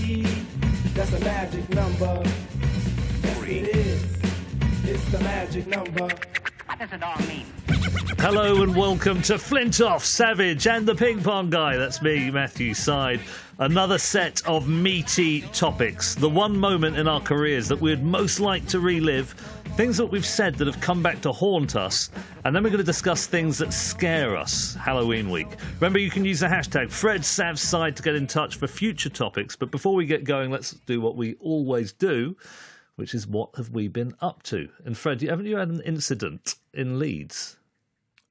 3. That's a magic number. Yes, it is. It's the magic number. What does it all mean? Hello and welcome to Flintoff, Savage and the Ping Pong Guy. That's me, Matthew, Syed. Another set of meaty topics. The one moment in our careers that we'd most like to relive. Things that we've said that have come back to haunt us. And then we're going to discuss things that scare us Halloween week. Remember, you can use the hashtag FredSavSide to get in touch for future topics. But before we get going, let's do what we always do, which is what have we been up to? And Fred, haven't you had an incident in Leeds?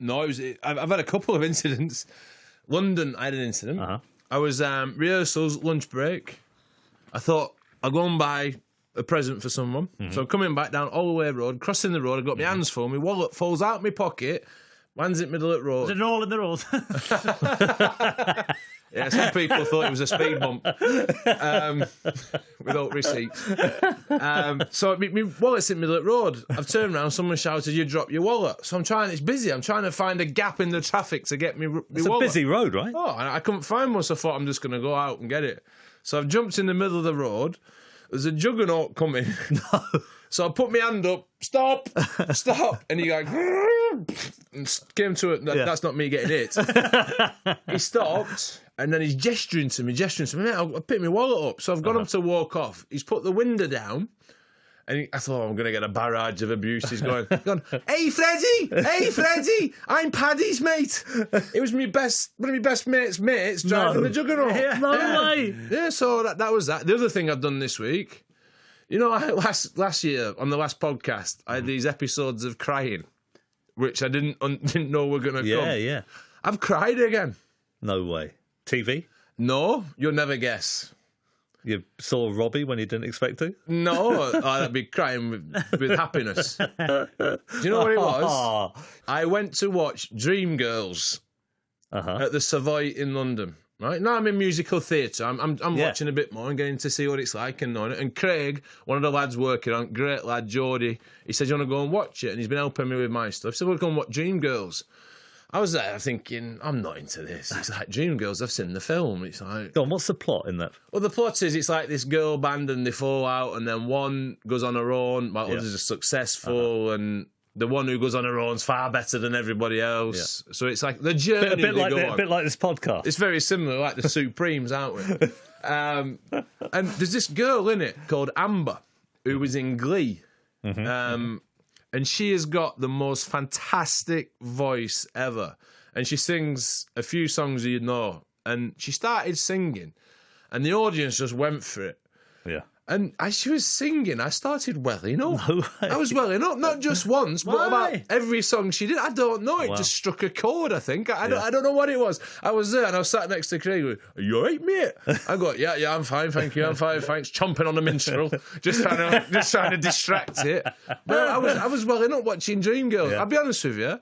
No, I've had a couple of incidents. London, I had an incident. Uh-huh. I was rehearsals, lunch break. I thought I'll go and buy a present for someone. Mm-hmm. So I'm coming back down Holloway Road, crossing the road. I've got my hands full. My wallet falls out my pocket, lands in the middle of the road. There's an hole in the road. Yeah, some people thought it was a speed bump without receipts. So my wallet's in the middle of the road. I've turned around, someone shouted, "You dropped your wallet." So it's busy. I'm trying to find a gap in the traffic to get me wallet. It's a busy road, right? Oh, I couldn't find one, so I thought I'm just going to go out and get it. So I've jumped in the middle of the road. There's a juggernaut coming. No. So I put my hand up, stop, and he like, and came to it. That's not me getting hit. He stopped, and then he's gesturing to me, mate, I'll pick my wallet up. So I've got him to walk off. He's put the window down, and I thought, I'm going to get a barrage of abuse. He's going, hey, Freddie, I'm Paddy's mate. It was one of my best mates driving the juggernaut. No way. Yeah, so that was that. The other thing I've done this week, you know, last year on the last podcast, I had these episodes of crying, which I didn't know were going to come. Yeah. I've cried again. No way. TV? No, you'll never guess. You saw Robbie when you didn't expect to? No, I'd be crying with happiness. Do you know what it was? I went to watch Dreamgirls at the Savoy in London. Right now, I'm in musical theatre. I'm watching a bit more and getting to see what it's like and knowing it. And Craig, one of the lads working on, great lad, Geordie, he said, "You want to go and watch it?" And he's been helping me with my stuff. So we'll go and watch Dreamgirls. I was there thinking, I'm not into this. It's like Dreamgirls, I've seen the film. It's like, go on, what's the plot in that? Well, the plot is it's like this girl band and they fall out, and then one goes on her own, while others are successful, and the one who goes on her own's far better than everybody else. Yeah. So it's like the journey a bit like this podcast. It's very similar, like the Supremes, aren't we? And there's this girl in it called Amber who was in Glee. And she has got the most fantastic voice ever. And she sings a few songs you know. And she started singing, and the audience just went for it. Yeah. And as she was singing, I started welling up. No way. I was welling up, not just once, but about every song she did. I don't know. It just struck a chord, I think. I don't know what it was. I was there, and I was sat next to Craig going, "Are you all right, mate?" I go, yeah, I'm fine, thank you. I'm fine, thanks. Chomping on a minstrel, just trying to distract it. But I was welling up watching Dreamgirls. Yeah. I'll be honest with you.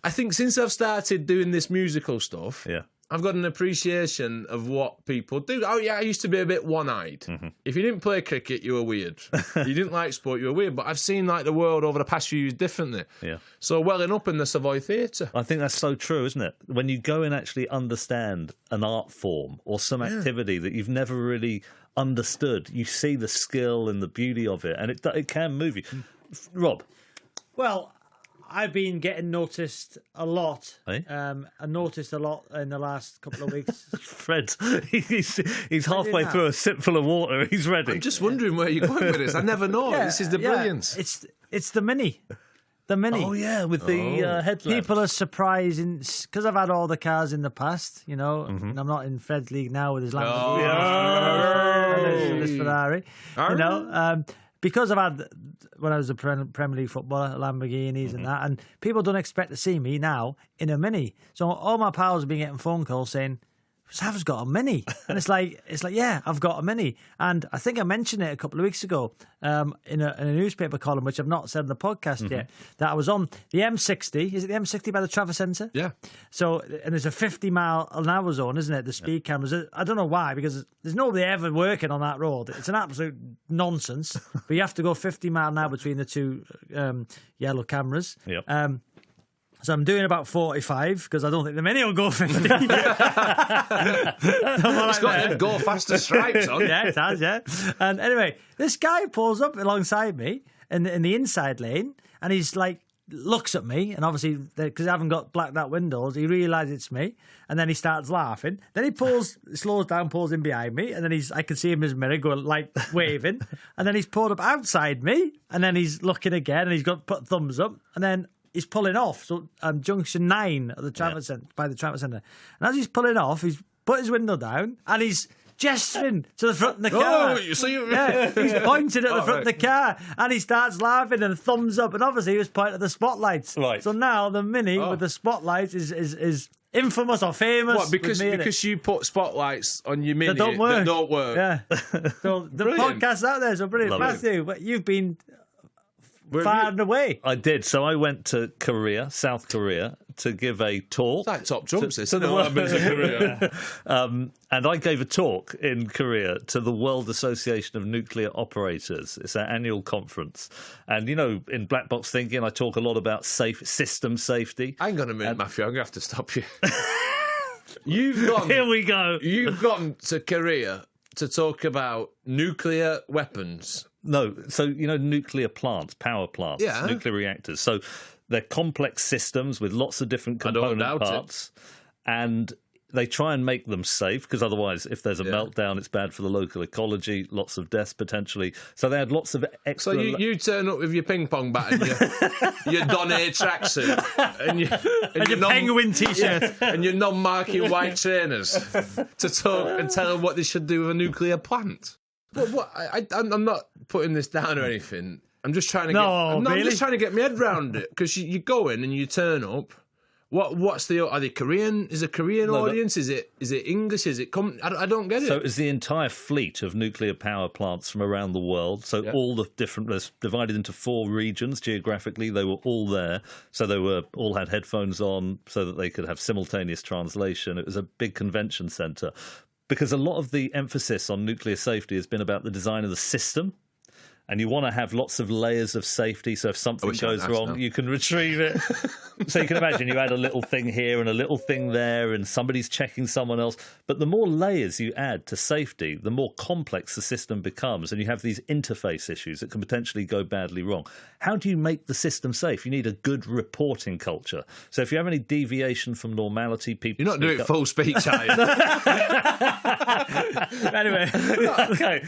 I think since I've started doing this musical stuff, I've got an appreciation of what people do. Oh, yeah, I used to be a bit one-eyed. If you didn't play cricket, you were weird. You didn't like sport, you were weird. But I've seen like the world over the past few years differently. Yeah. So welling up in the Savoy Theatre. I think that's so true, isn't it? When you go and actually understand an art form or some activity that you've never really understood, you see the skill and the beauty of it, and it can move you. Rob? Well, I've been getting noticed a lot. Eh? I noticed a lot in the last couple of weeks. Fred, he's halfway through a sipful of water. He's ready. I'm just wondering where you're going with this. I never know. This is the brilliance. It's the Mini. The Mini. Oh, yeah, with the headlamp. People are surprising, because I've had all the cars in the past, you know, and I'm not in Fred's league now with his Lamborghini and his Ferrari, you know. Because I've had, when I was a Premier League footballer, Lamborghinis and that, and people don't expect to see me now in a Mini. So all my pals have been getting phone calls saying, Sav's got a Mini. And it's like, yeah, I've got a Mini. And I think I mentioned it a couple of weeks ago in a newspaper column, which I've not said in the podcast yet, that I was on the M60. Is it the M60 by the Trafford Centre? Yeah. So, and there's a 50 mile an hour zone, isn't it? The speed cameras. I don't know why, because there's nobody ever working on that road. It's an absolute nonsense. But you have to go 50 mile an hour between the two yellow cameras. Yep. So I'm doing about 45 because I don't think the many will go 50. It's got them go faster stripes on. Yeah, it has, yeah. And anyway, this guy pulls up alongside me in the inside lane, and he's like, looks at me, and obviously, because I haven't got blacked out windows, he realises it's me, and then he starts laughing. Then he slows down, pulls in behind me, and then I can see him in his mirror going, like, waving. And then he's pulled up outside me, and then he's looking again, and he's got put thumbs up, and then he's pulling off. So junction 9 at the Trafford Centre, by the Trafford Centre. And as he's pulling off, he's put his window down, and he's gesturing to the front of the car. So Yeah, he's pointing at the front of the car, and he starts laughing and thumbs up. And obviously, he was pointing at the spotlights. Right. So now the Mini with the spotlights is infamous or famous. What? Because you put spotlights on your Mini that don't work. that don't work. Yeah. So the Brilliant. podcast's out there. So brilliant, Love Matthew. But you've been Where far have and away. I did. So I went to Korea, South Korea, to give a talk. It's like top trumps, to isn't the it? What happens in Korea? And I gave a talk in Korea to the World Association of Nuclear Operators. It's our annual conference. And, you know, in Black Box Thinking, I talk a lot about system safety. Hang on a minute, Matthew. I'm going to have to stop you. You've gone. Here we go. You've gone to Korea to talk about nuclear weapons. No, so, you know, nuclear plants, power plants, Yeah. nuclear reactors. So they're complex systems with lots of different I don't component doubt it. parts. And they try and make them safe because otherwise, if there's a meltdown, it's bad for the local ecology, lots of deaths potentially. So they had lots of So extra... you turn up with your ping pong bat and your Don Air tracksuit and your penguin t-shirt. and your non-marking white trainers to talk and tell them what they should do with a nuclear plant. But what? I'm not putting this down or anything. I'm just trying to I'm just trying to get my head round it because you go in and you turn up. What's are they Korean? Is a Korean audience? Is it English? Is it I don't get it. So it was the entire fleet of nuclear power plants from around the world. So all the different, was divided into 4 regions geographically. They were all there. So they all had headphones on so that they could have simultaneous translation. It was a big convention centre because a lot of the emphasis on nuclear safety has been about the design of the system. And you want to have lots of layers of safety, so if something goes wrong, you can retrieve it. So you can imagine you had a little thing here and a little thing there, and somebody's checking someone else. But the more layers you add to safety, the more complex the system becomes, and you have these interface issues that can potentially go badly wrong. How do you make the system safe? You need a good reporting culture. So if you have any deviation from normality, people... You're not doing full speech, are you? Anyway. Okay.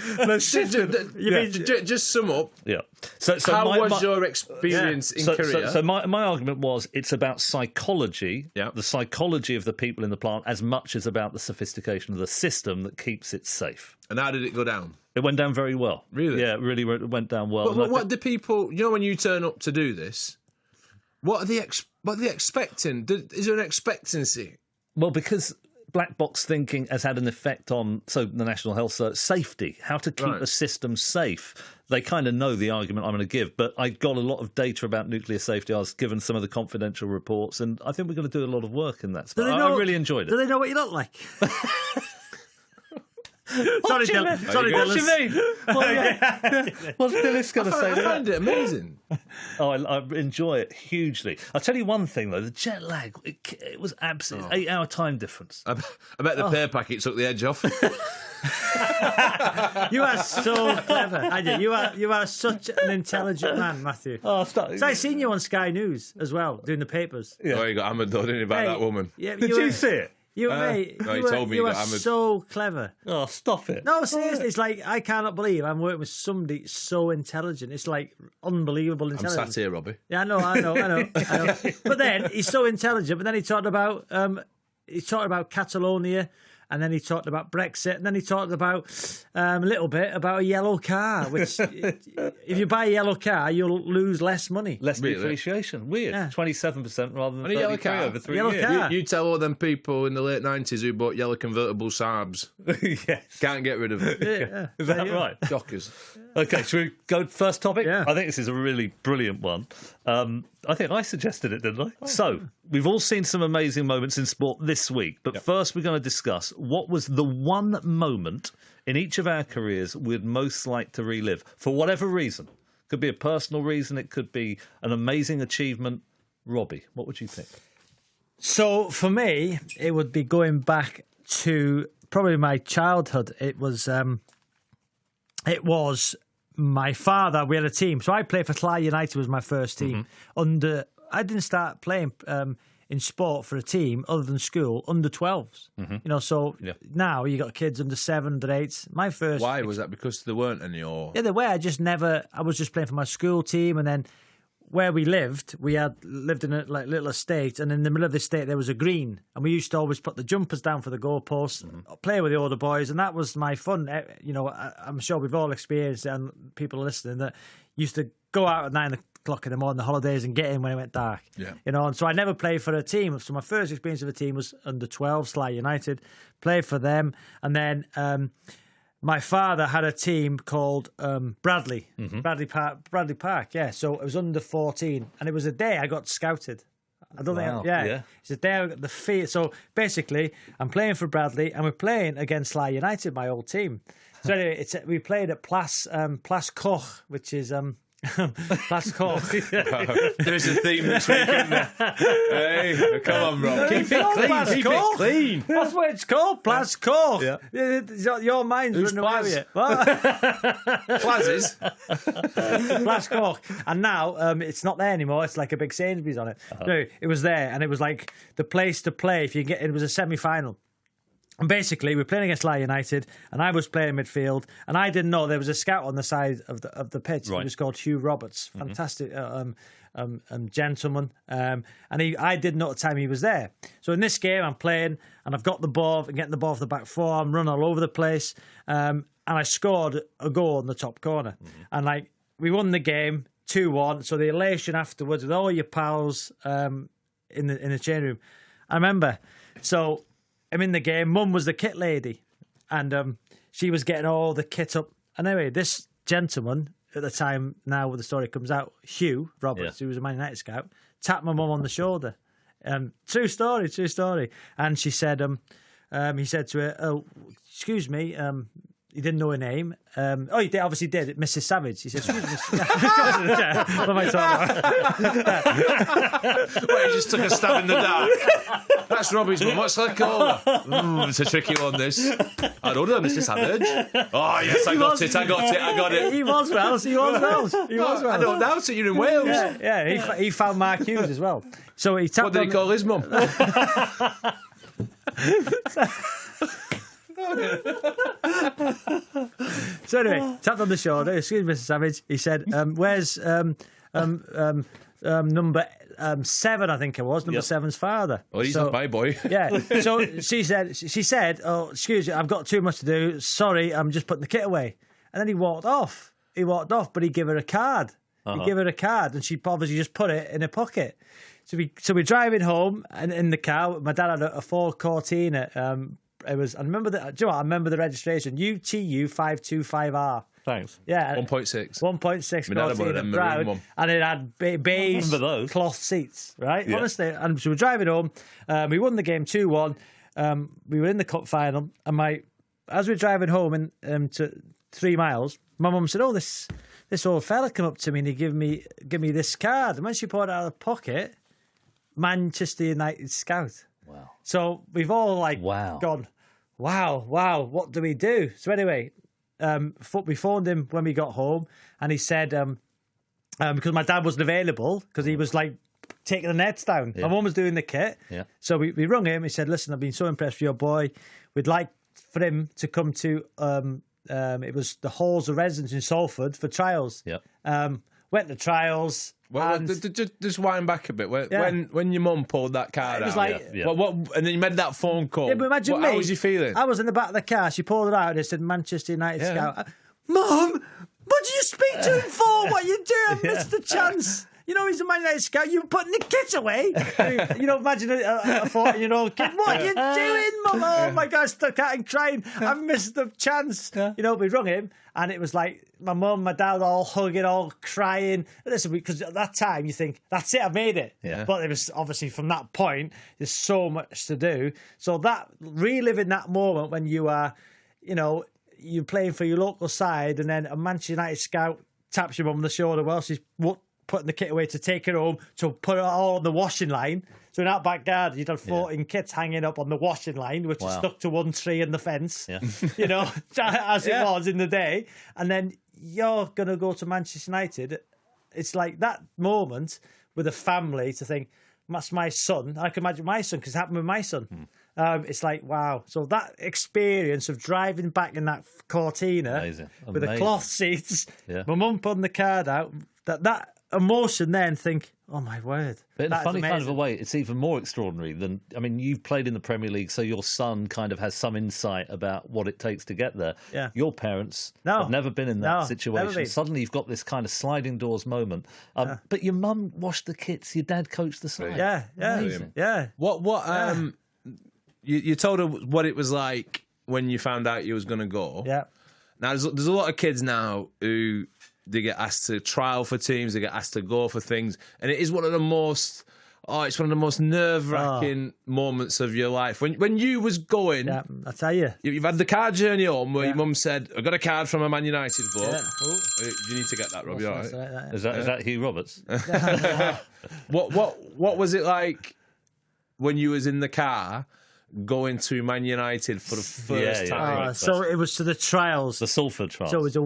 Just sum up. Yeah. So how was your experience in Korea? So my argument was it's about psychology, Yeah. the psychology of the people in the plant, as much as about the sophistication of the system that keeps it safe. And how did it go down? It went down very well. Really? Yeah, it really went down well. But what do people? You know, when you turn up to do this, what are they expecting? Is there an expectancy? Well, because black box thinking has had an effect on the National Health Service safety, how to keep a system safe. They kind of know the argument I'm going to give, but I got a lot of data about nuclear safety. I was given some of the confidential reports, and I think we're going to do a lot of work in that space. I really enjoyed it. Do they know what you look like? Sorry, Dylan. What do you mean? What's Dillis going to say? I find it amazing. Oh, I enjoy it hugely. I'll tell you one thing, though. The jet lag, it was absolutely 8-hour time difference. I bet the pear packet took the edge off. You are so clever, aren't you? You are such an intelligent man, Matthew. Oh, stop. So I seen you on Sky News as well, doing the papers. Yeah. Oh, you got hammered, though, didn't you, about that woman? Yeah, Did you see it? Mate, no, he you told me you he are got hammered. so clever. Oh, stop it. No, seriously, it's like, I cannot believe I'm working with somebody so intelligent. It's like unbelievable I'm intelligence. sat here, Robbie. Yeah, I know. But then he's so intelligent. But then he talked about Catalonia, and then he talked about Brexit, and then he talked about a little bit about a yellow car. Which, if you buy a yellow car, you'll lose less money. Less depreciation. Weird. Yeah. 27% rather than On a yellow 33 car. over 3 Yellow years. car. You tell all them people in the late 90s who bought yellow convertible Saabs. Yes. Can't get rid of it. Yeah. Is that right? Shockers. Okay, should we go first topic? Yeah. I think this is a really brilliant one. I think I suggested it, didn't I? So, we've all seen some amazing moments in sport this week, but first we're going to discuss what was the one moment in each of our careers we'd most like to relive, for whatever reason. Could be a personal reason, it could be an amazing achievement. Robbie, what would you pick? So for me, it would be going back to probably my childhood. It was my father. We had a team, so I played for Syed United. Was my first team. I didn't start playing in sport for a team other than school under 12s. You know, so now you got kids under 7, under 8s. My first. Why was that? Because there weren't any, or Yeah, the way I was just playing for my school team, and then where we lived in a little estate, and in the middle of the estate there was a green, and we used to always put the jumpers down for the goalposts, play with the older boys, and that was my fun. You know, I'm sure we've all experienced it, and people listening that used to go out at 9 o'clock in the morning, the holidays, and get in when it went dark. Yeah. You know, and so I never played for a team. So my first experience of a team was under 12, Syed United. Played for them, and then my father had a team called Bradley Park. Yeah, so it was under 14, and it was a day I got scouted. I don't think. Yeah, it's a day I got the fee. So basically, I'm playing for Bradley, and we're playing against Syed United, my old team. So anyway, we played at Plas Koch, which is Plas Koch. there's a theme this week, isn't there? Hey, come on, Rob. Keep it clean. That's what it's called, Plas Koch. Yeah. Your mind's Who's running away with you. Plazes. Plas Koch. And now it's not there anymore. It's like a big Sainsbury's on it. No, it was there, and it was like the place to play if you get. It was a semi-final. And basically, we were playing against Syed United, and I was playing midfield, and I didn't know there was a scout on the side of the pitch. Right. He was called Hugh Roberts, fantastic gentleman, and I didn't know at the time he was there. So in this game, I'm playing, and I've got the ball, and getting the ball off the back four, I'm running all over the place, and I scored a goal in the top corner, and like we won the game 2-1. So the elation afterwards with all your pals in the change room, I remember. So I'm in the game. Mum was the kit lady, and she was getting all the kit up. And anyway, this gentleman at the time, now when the story comes out, Hugh Roberts, who was a Man United scout, tapped my mum on the shoulder. True story. And she said, he said to her, "Oh, excuse me." He didn't know her name. He did, obviously did. Mrs. Savage. He said, "Excuse me." What am I talking about? Wait, he just took a stab in the dark. That's Robbie's mum. What's that called? It's a tricky one, this. I don't know, Mr. Savage. Oh, yes, I got it. He was Welsh. I don't doubt it. You're in Wales. Yeah. He found Mark Hughes as well. So he tapped. What did he call his mum? So anyway, tapped on the shoulder. "Excuse me, Mr. Savage." He said, "Where's number 7? I think it was number 7's father." Oh, he's not my boy. Yeah. So she said, "Oh, excuse me, I've got too much to do. Sorry, I'm just putting the kit away." And then he walked off, but he gave her a card. He gave her a card, and she obviously just put it in her pocket. So we're driving home, and in the car, my dad had a Ford Cortina. It was. I remember the. Do you know what? I remember the registration. UTU 525R. Thanks. Yeah. 1.6. 1.6 My dad had one of them maroon one. and it had beige cloth seats. Right. Yeah. Honestly, and so we're driving home. We won the game 2-1. We were in the cup final, and as we're driving home to 3 miles, my mum said, "Oh, this old fella come up to me and he give me this card." And when she pulled it out of the pocket, Manchester United scout. Wow. So we've all gone, wow, what do we do? So anyway, we phoned him when we got home, and he said, because my dad wasn't available, because he was like taking the nets down. Yeah. My mum was doing the kit. Yeah. So we rung him. He said, "Listen, I've been so impressed with your boy. We'd like for him to come to, it was the halls of residence in Salford for trials." Yep. Went to trials. Well, just wind back a bit. When your mum pulled that card It was out, like- and then you made that phone call. Yeah, but imagine me. How was you feeling? I was in the back of the car. She pulled it out and it said Manchester United scout. Mum, what do you speak to him for? What are you doing? I missed the chance. You know, he's a Man United scout. You're putting the kit away. You know, imagine a 14-year-old kid. What are you doing, Mum? Oh, my God, stuck out and crying. I've missed the chance. You know, we rung him, and it was like my mum, my dad all hugging, all crying. Listen, because at that time, you think, that's it, I've made it. Yeah. But it was obviously from that point, there's so much to do. So that, reliving that moment when you are, you know, you're playing for your local side, and then a Manchester United scout taps your mum on the shoulder while she's putting the kit away to take it home, to put it all on the washing line. So in that back garden, you'd have 14 kits hanging up on the washing line, which is stuck to one tree in the fence, you know, as it was in the day. And then you're going to go to Manchester United. It's like that moment with a family to think, that's my son. I can imagine my son, because it happened with my son. It's like, wow. So that experience of driving back in that Cortina with the cloth seats, my mum putting the card out, that emotion then think, oh my word. But in a funny kind of a way, it's even more extraordinary than, I mean, you've played in the Premier League, so your son kind of has some insight about what it takes to get there. Yeah. Your parents have never been in that situation. Suddenly you've got this kind of sliding doors moment. But your mum washed the kits, your dad coached the side. Yeah. Amazing. Yeah. You told her what it was like when you found out you was going to go. Yeah. Now, there's a lot of kids now who they get asked to trial for teams, they get asked to go for things, and it is one of the most nerve-wracking moments of your life. When you was going, I tell you, you've had the car journey home where your mum said, "I got a card from a Man United book." Yeah. You need to get that, Robbie. All right. Is that Hugh Roberts? What was it like when you was in the car going to Man United for the first time? So it was to the trials. The Salford trials. So it was a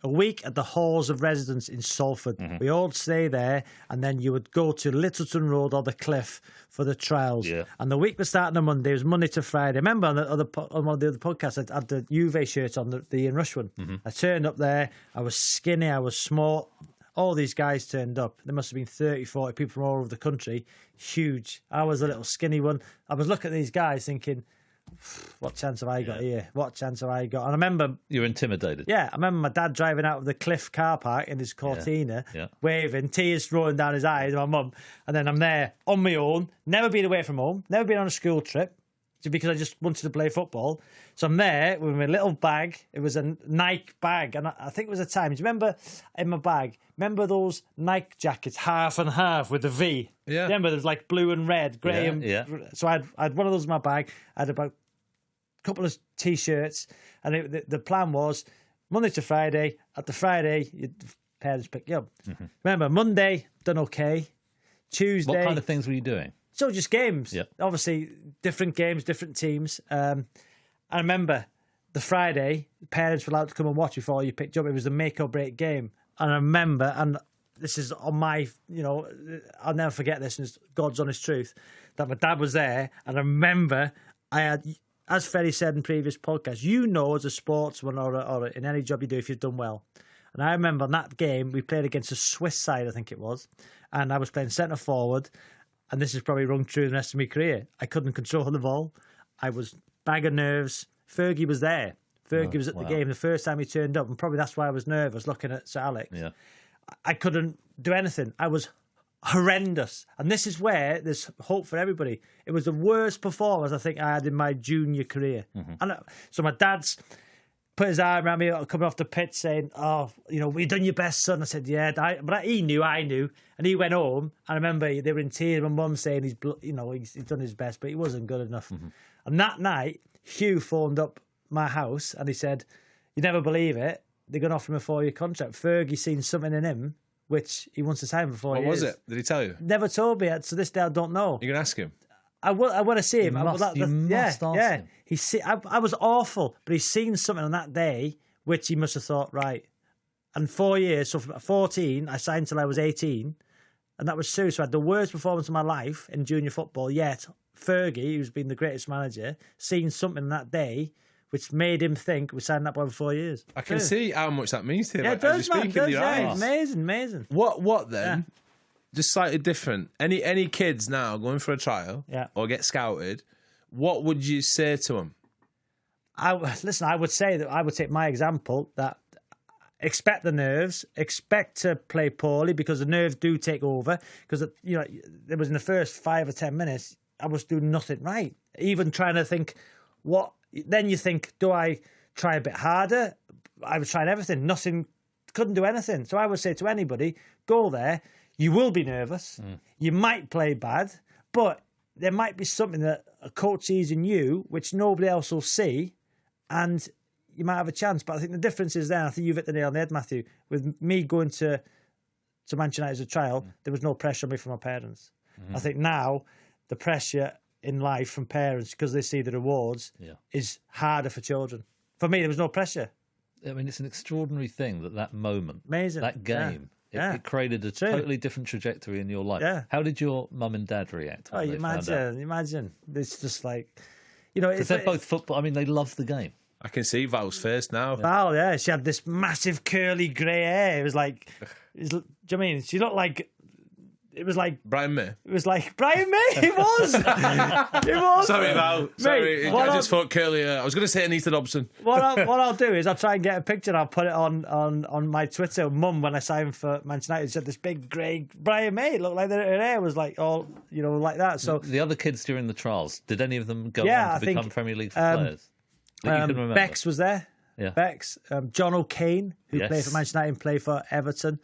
week at the halls of residence in Salford. We all stay there, and then you would go to Littleton Road or the Cliff for the trials. Yeah. And the week was starting on Monday. It was Monday to Friday. I remember on one of the other podcasts, I had the Juve shirt on, the Ian Rush one. I turned up there. I was skinny. I was small. All these guys turned up. There must have been 30, 40 people from all over the country. Huge. I was a little skinny one. I was looking at these guys thinking, what chance have I got here? What chance have I got? And I remember... You were intimidated. Yeah. I remember my dad driving out of the Cliff car park in his Cortina, waving, tears rolling down his eyes, my mum. And then I'm there on my own, never been away from home, never been on a school trip, because I just wanted to play football. So I'm there with my little bag. It was a Nike bag, and I think it was a time. Do you remember in my bag? Remember those Nike jackets, half and half with the V? Yeah. Remember there's like blue and red, grey and... Yeah. So I had one of those in my bag. I had about a couple of T-shirts, and the plan was Monday to Friday. At the Friday, parents pick you up. Remember, Monday, done okay. Tuesday... What kind of things were you doing? So just games. Yeah. Obviously, different games, different teams. I remember the Friday, parents were allowed to come and watch before you picked up. It was the make or break game. And I remember, and this is on my, I'll never forget this, and it's God's honest truth, that my dad was there. And I remember I had, as Ferry said in previous podcasts, as a sportsman or in any job you do if you've done well. And I remember on that game, we played against a Swiss side, I think it was. And I was playing centre forward. And this is probably rung true the rest of my career. I couldn't control the ball. I was bag of nerves. Fergie was there. Fergie was at the game the first time he turned up, and probably that's why I was nervous looking at Sir Alex. Yeah. I couldn't do anything. I was horrendous. And this is where there's hope for everybody. It was the worst performance I think I had in my junior career. And so my dad's put his arm around me coming off the pitch saying, you've done your best, son. I said, yeah. But he knew, I knew. And he went home. I remember they were in tears. My mum saying he's done his best, but he wasn't good enough. And that night, Hugh phoned up my house and he said, you never believe it, they're going to offer him a 4-year contract. Fergie's seen something in him which he wants to sign for 4 years. What was it? Did he tell you? Never told me yet. So this day I don't know. You're going to ask him? I want to see him. You must ask him. I was awful, but he's seen something on that day which he must have thought, right. And 4 years, so from 14, I signed till I was 18, and that was true. So I had the worst performance of my life in junior football, yet Fergie, who's been the greatest manager, seen something on that day which made him think we signed that boy for 4 years. I can see how much that means to him. Yeah, it does, man. Eyes. Amazing. What then? Yeah. Just slightly different. Any kids now going for a trial or get scouted, what would you say to them? I would say that I would take my example that expect the nerves, expect to play poorly because the nerves do take over. Because it was in the first 5 or 10 minutes, I was doing nothing right. Even trying to think what. Then you think, do I try a bit harder? I was trying everything. Nothing. Couldn't do anything. So I would say to anybody, go there. You will be nervous. You might play bad, but there might be something that a coach sees in you which nobody else will see, and you might have a chance. But I think the difference is there, I think you've hit the nail on the head, Matthew, with me going to to Manchester United as a child, there was no pressure on me from my parents. I think now the pressure in life from parents, because they see the rewards, is harder for children. For me, there was no pressure. I mean, it's an extraordinary thing that moment, Amazing. that game, it created a totally different trajectory in your life. Yeah. How did your mum and dad react? Oh, imagine. It's just like, you know, because they're both football. I mean, they love the game. I can see Val's face now. Val, yeah, she had this massive curly grey hair. It was like, do you know what I mean? She looked like. It was like Brian May. It was like Brian May. It was. It was. Sorry, Val. Sorry, Mate, I just thought curly hair. I was going to say Anita Dobson. What I'll do is I'll try and get a picture and I'll put it on my Twitter. Mum, when I signed for Manchester United, she had this big grey Brian May. It looked like her hair was like all, you know, like that. So the other kids during the trials, did any of them go on to become Premier League players? That you can remember? Bex was there. Yeah. Bex. John O'Kane, who played for Manchester United and played for Everton.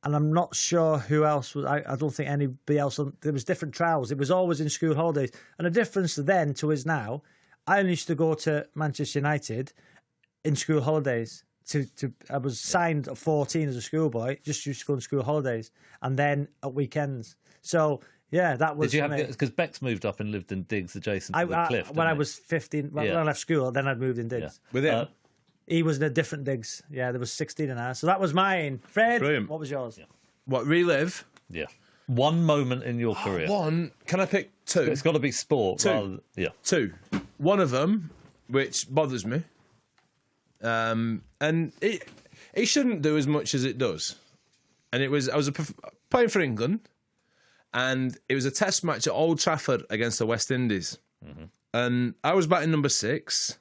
And I'm not sure who else was. I don't think anybody else. There was different trials. It was always in school holidays. And the difference then to is now, I only used to go to Manchester United in school holidays. I was signed at 14 as a schoolboy, just used to go on school holidays, and then at weekends. So yeah, that was. Did you have because Bex moved up and lived in digs adjacent to the cliff? When I was 15, when I left school, then I'd moved in digs. With him. He was in a different digs. Yeah, there was 16 in ours. So that was mine. Fred, Brilliant. What was yours? What, relive? Yeah. One moment in your career. One. Can I pick two? It's got to be sport. Two. Two. One of them, which bothers me, and it shouldn't do as much as it does. And I was playing for England, and it was a test match at Old Trafford against the West Indies. And I was batting number 6.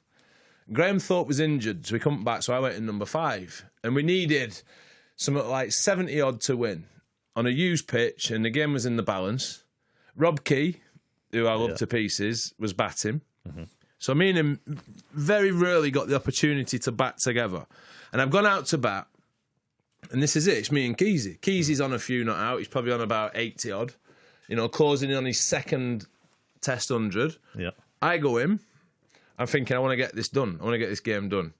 Graham Thorpe was injured, so he couldn't bat, so I went in number 5. And we needed something like 70 odd to win on a used pitch, and the game was in the balance. Rob Key, who I love to pieces, was batting. So me and him very rarely got the opportunity to bat together. And I've gone out to bat, and this is it. It's me and Keezy. Keezy's on a few not out. He's probably on about 80 odd, you know, closing in on his second test 100. Yeah. I go in. I'm thinking, I want to get this done. I want to get this game done.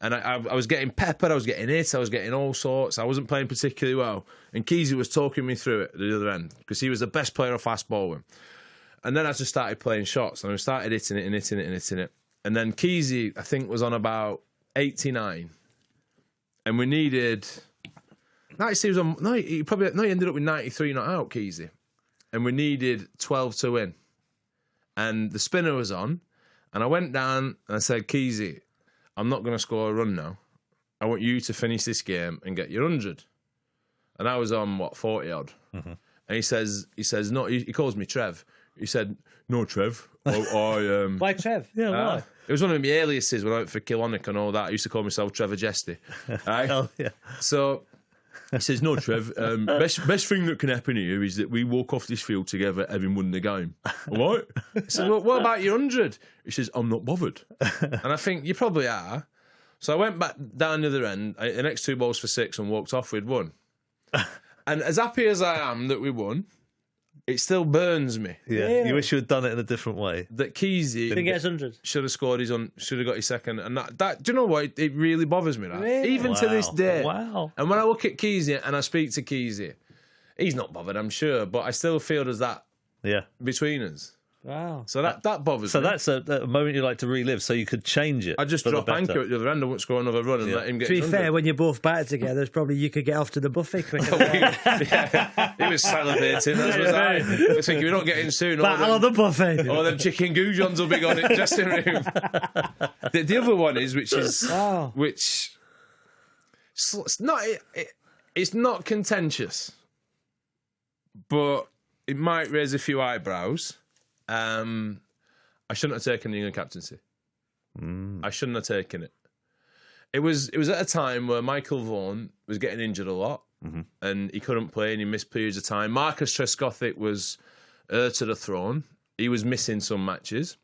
And I was getting peppered. I was getting hit. I was getting all sorts. I wasn't playing particularly well. And Keezy was talking me through it at the other end because he was the best player of fast ball with. And then I just started playing shots. And I started hitting it and hitting it and hitting it. And then Keezy, I think, was on about 89. And we needed... he ended up with 93 not out, Keezy. And we needed 12 to win. And the spinner was on. And I went down and I said, Keezy, I'm not going to score a run now. I want you to finish this game and get your 100. And I was on, 40 odd. And he says, no, he calls me Trev. He said, no, Trev. Why Trev? Yeah, why? It was one of my aliases when I went for Kilonic and all that. I used to call myself Trevor Jesty. Right? Oh, yeah. So he says, no, Trev, best thing that can happen here is that we walk off this field together having won the game. All right? He says, well, what about your 100? He says, I'm not bothered. And I think, you probably are. So I went back down the other end, the next 2 balls for 6 and walked off, we'd won. And as happy as I am that we won, it still burns me. Yeah. You wish you had done it in a different way. That Keezy Didn't get his 100. should have scored should have got his second. And that do you know what? It really bothers me, that. Really? Even to this day. Wow. And when I look at Keezy and I speak to Keezy, he's not bothered, I'm sure, but I still feel there's that between us. Wow. So that bothers So me. that's a moment you like to relive, so you could change it. I just for the drop anchor better. at the other end and won't score another run and let him get To be his fair, 100. when you both batted together, it's probably you could get off to the buffet quicker. He was salivating, as was I. I was thinking, we're not getting soon. Battle on the buffet. All them chicken goujons will be gone in the dressing room. The other one is, which it's not contentious, but it might raise a few eyebrows. I shouldn't have taken the England captaincy. I shouldn't have taken it. It was at a time where Michael Vaughan was getting injured a lot, and he couldn't play, and he missed periods of time. Marcus Trescothick was heir to the throne. He was missing some matches.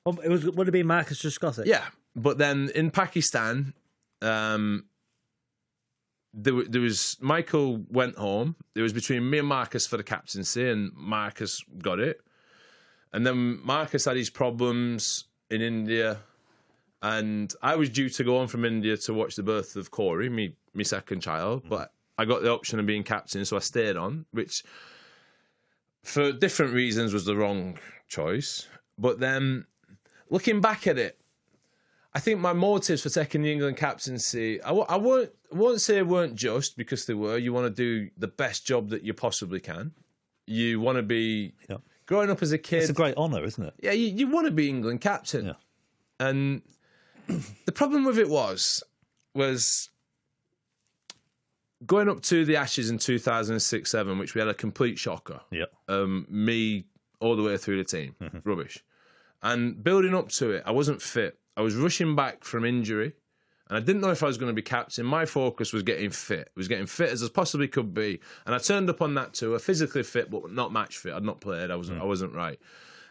Would it be Marcus Trescothick? Yeah, but then in Pakistan, there was Michael went home. It was between me and Marcus for the captaincy, and Marcus got it. And then Marcus had his problems in India, and I was due to go on from India to watch the birth of Corey, my second child, but I got the option of being captain, so I stayed on, which for different reasons was the wrong choice. But then, looking back at it, I think my motives for taking the England captaincy, I won't say weren't just, because they were. You want to do the best job that you possibly can. You want to be, growing up as a kid... It's a great honour, isn't it? Yeah, you want to be England captain. Yeah. And the problem with it was going up to the Ashes in 2006-07, which we had a complete shocker. Yeah. Me all the way through the team. Rubbish. And building up to it, I wasn't fit. I was rushing back from injury, and I didn't know if I was going to be captain. My focus was getting fit. I was getting fit as I possibly could be. And I turned up on that tour, physically fit, but not match fit. I'd not played. I wasn't right.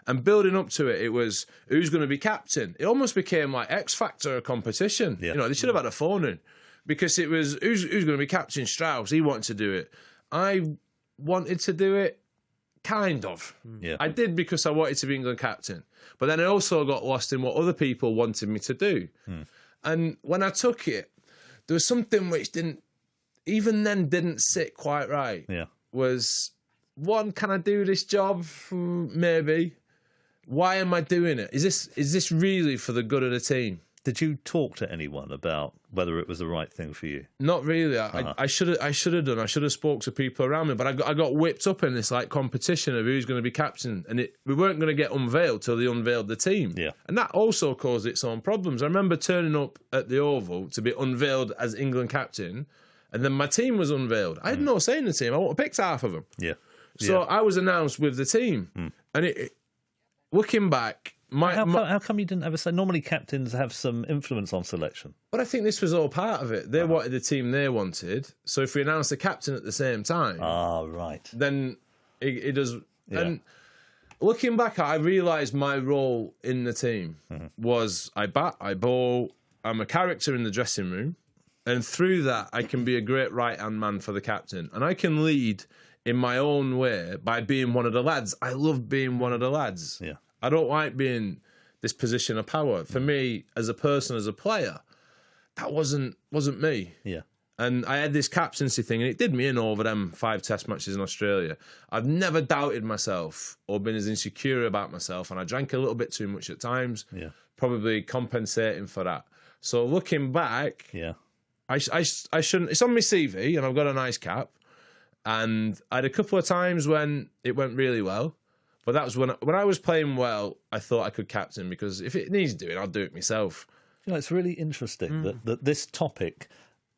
And building up to it, it was, who's going to be captain? It almost became like X Factor competition. Yeah. They should have had a phone in. Because it was, who's going to be captain? Strauss. He wanted to do it. I wanted to do it, kind of. Yeah. I did because I wanted to be England captain. But then I also got lost in what other people wanted me to do. And when I took it, there was something which didn't sit quite right. Yeah. Was, one, can I do this job? Maybe. Why am I doing it? Is this really for the good of the team? Did you talk to anyone about whether it was the right thing for you? Not really. I should have done. I should have spoke to people around me, but I got whipped up in this like competition of who's going to be captain, and we weren't going to get unveiled till they unveiled the team. Yeah, and that also caused its own problems. I remember turning up at the Oval to be unveiled as England captain, and then my team was unveiled. I had no say in the team. I would have picked half of them. Yeah, so I was announced with the team, and looking back. How come you didn't have a say? Normally captains have some influence on selection. But I think this was all part of it. They wanted the team they wanted. So if we announced the captain at the same time... right. Then it does... Yeah. And looking back, I realised my role in the team was I bat, I bowl, I'm a character in the dressing room. And through that, I can be a great right-hand man for the captain. And I can lead in my own way by being one of the lads. I love being one of the lads. Yeah. I don't like being this position of power. For me, as a person, as a player, that wasn't me. Yeah. And I had this captaincy thing, and it did me in over them 5 test matches in Australia. I've never doubted myself or been as insecure about myself, and I drank a little bit too much at times, probably compensating for that. So looking back, I shouldn't... It's on my CV, and I've got a nice cap, and I had a couple of times when it went really well. But that was when I was playing well, I thought I could captain, because if it needs doing, I'll do it myself. It's really interesting that this topic,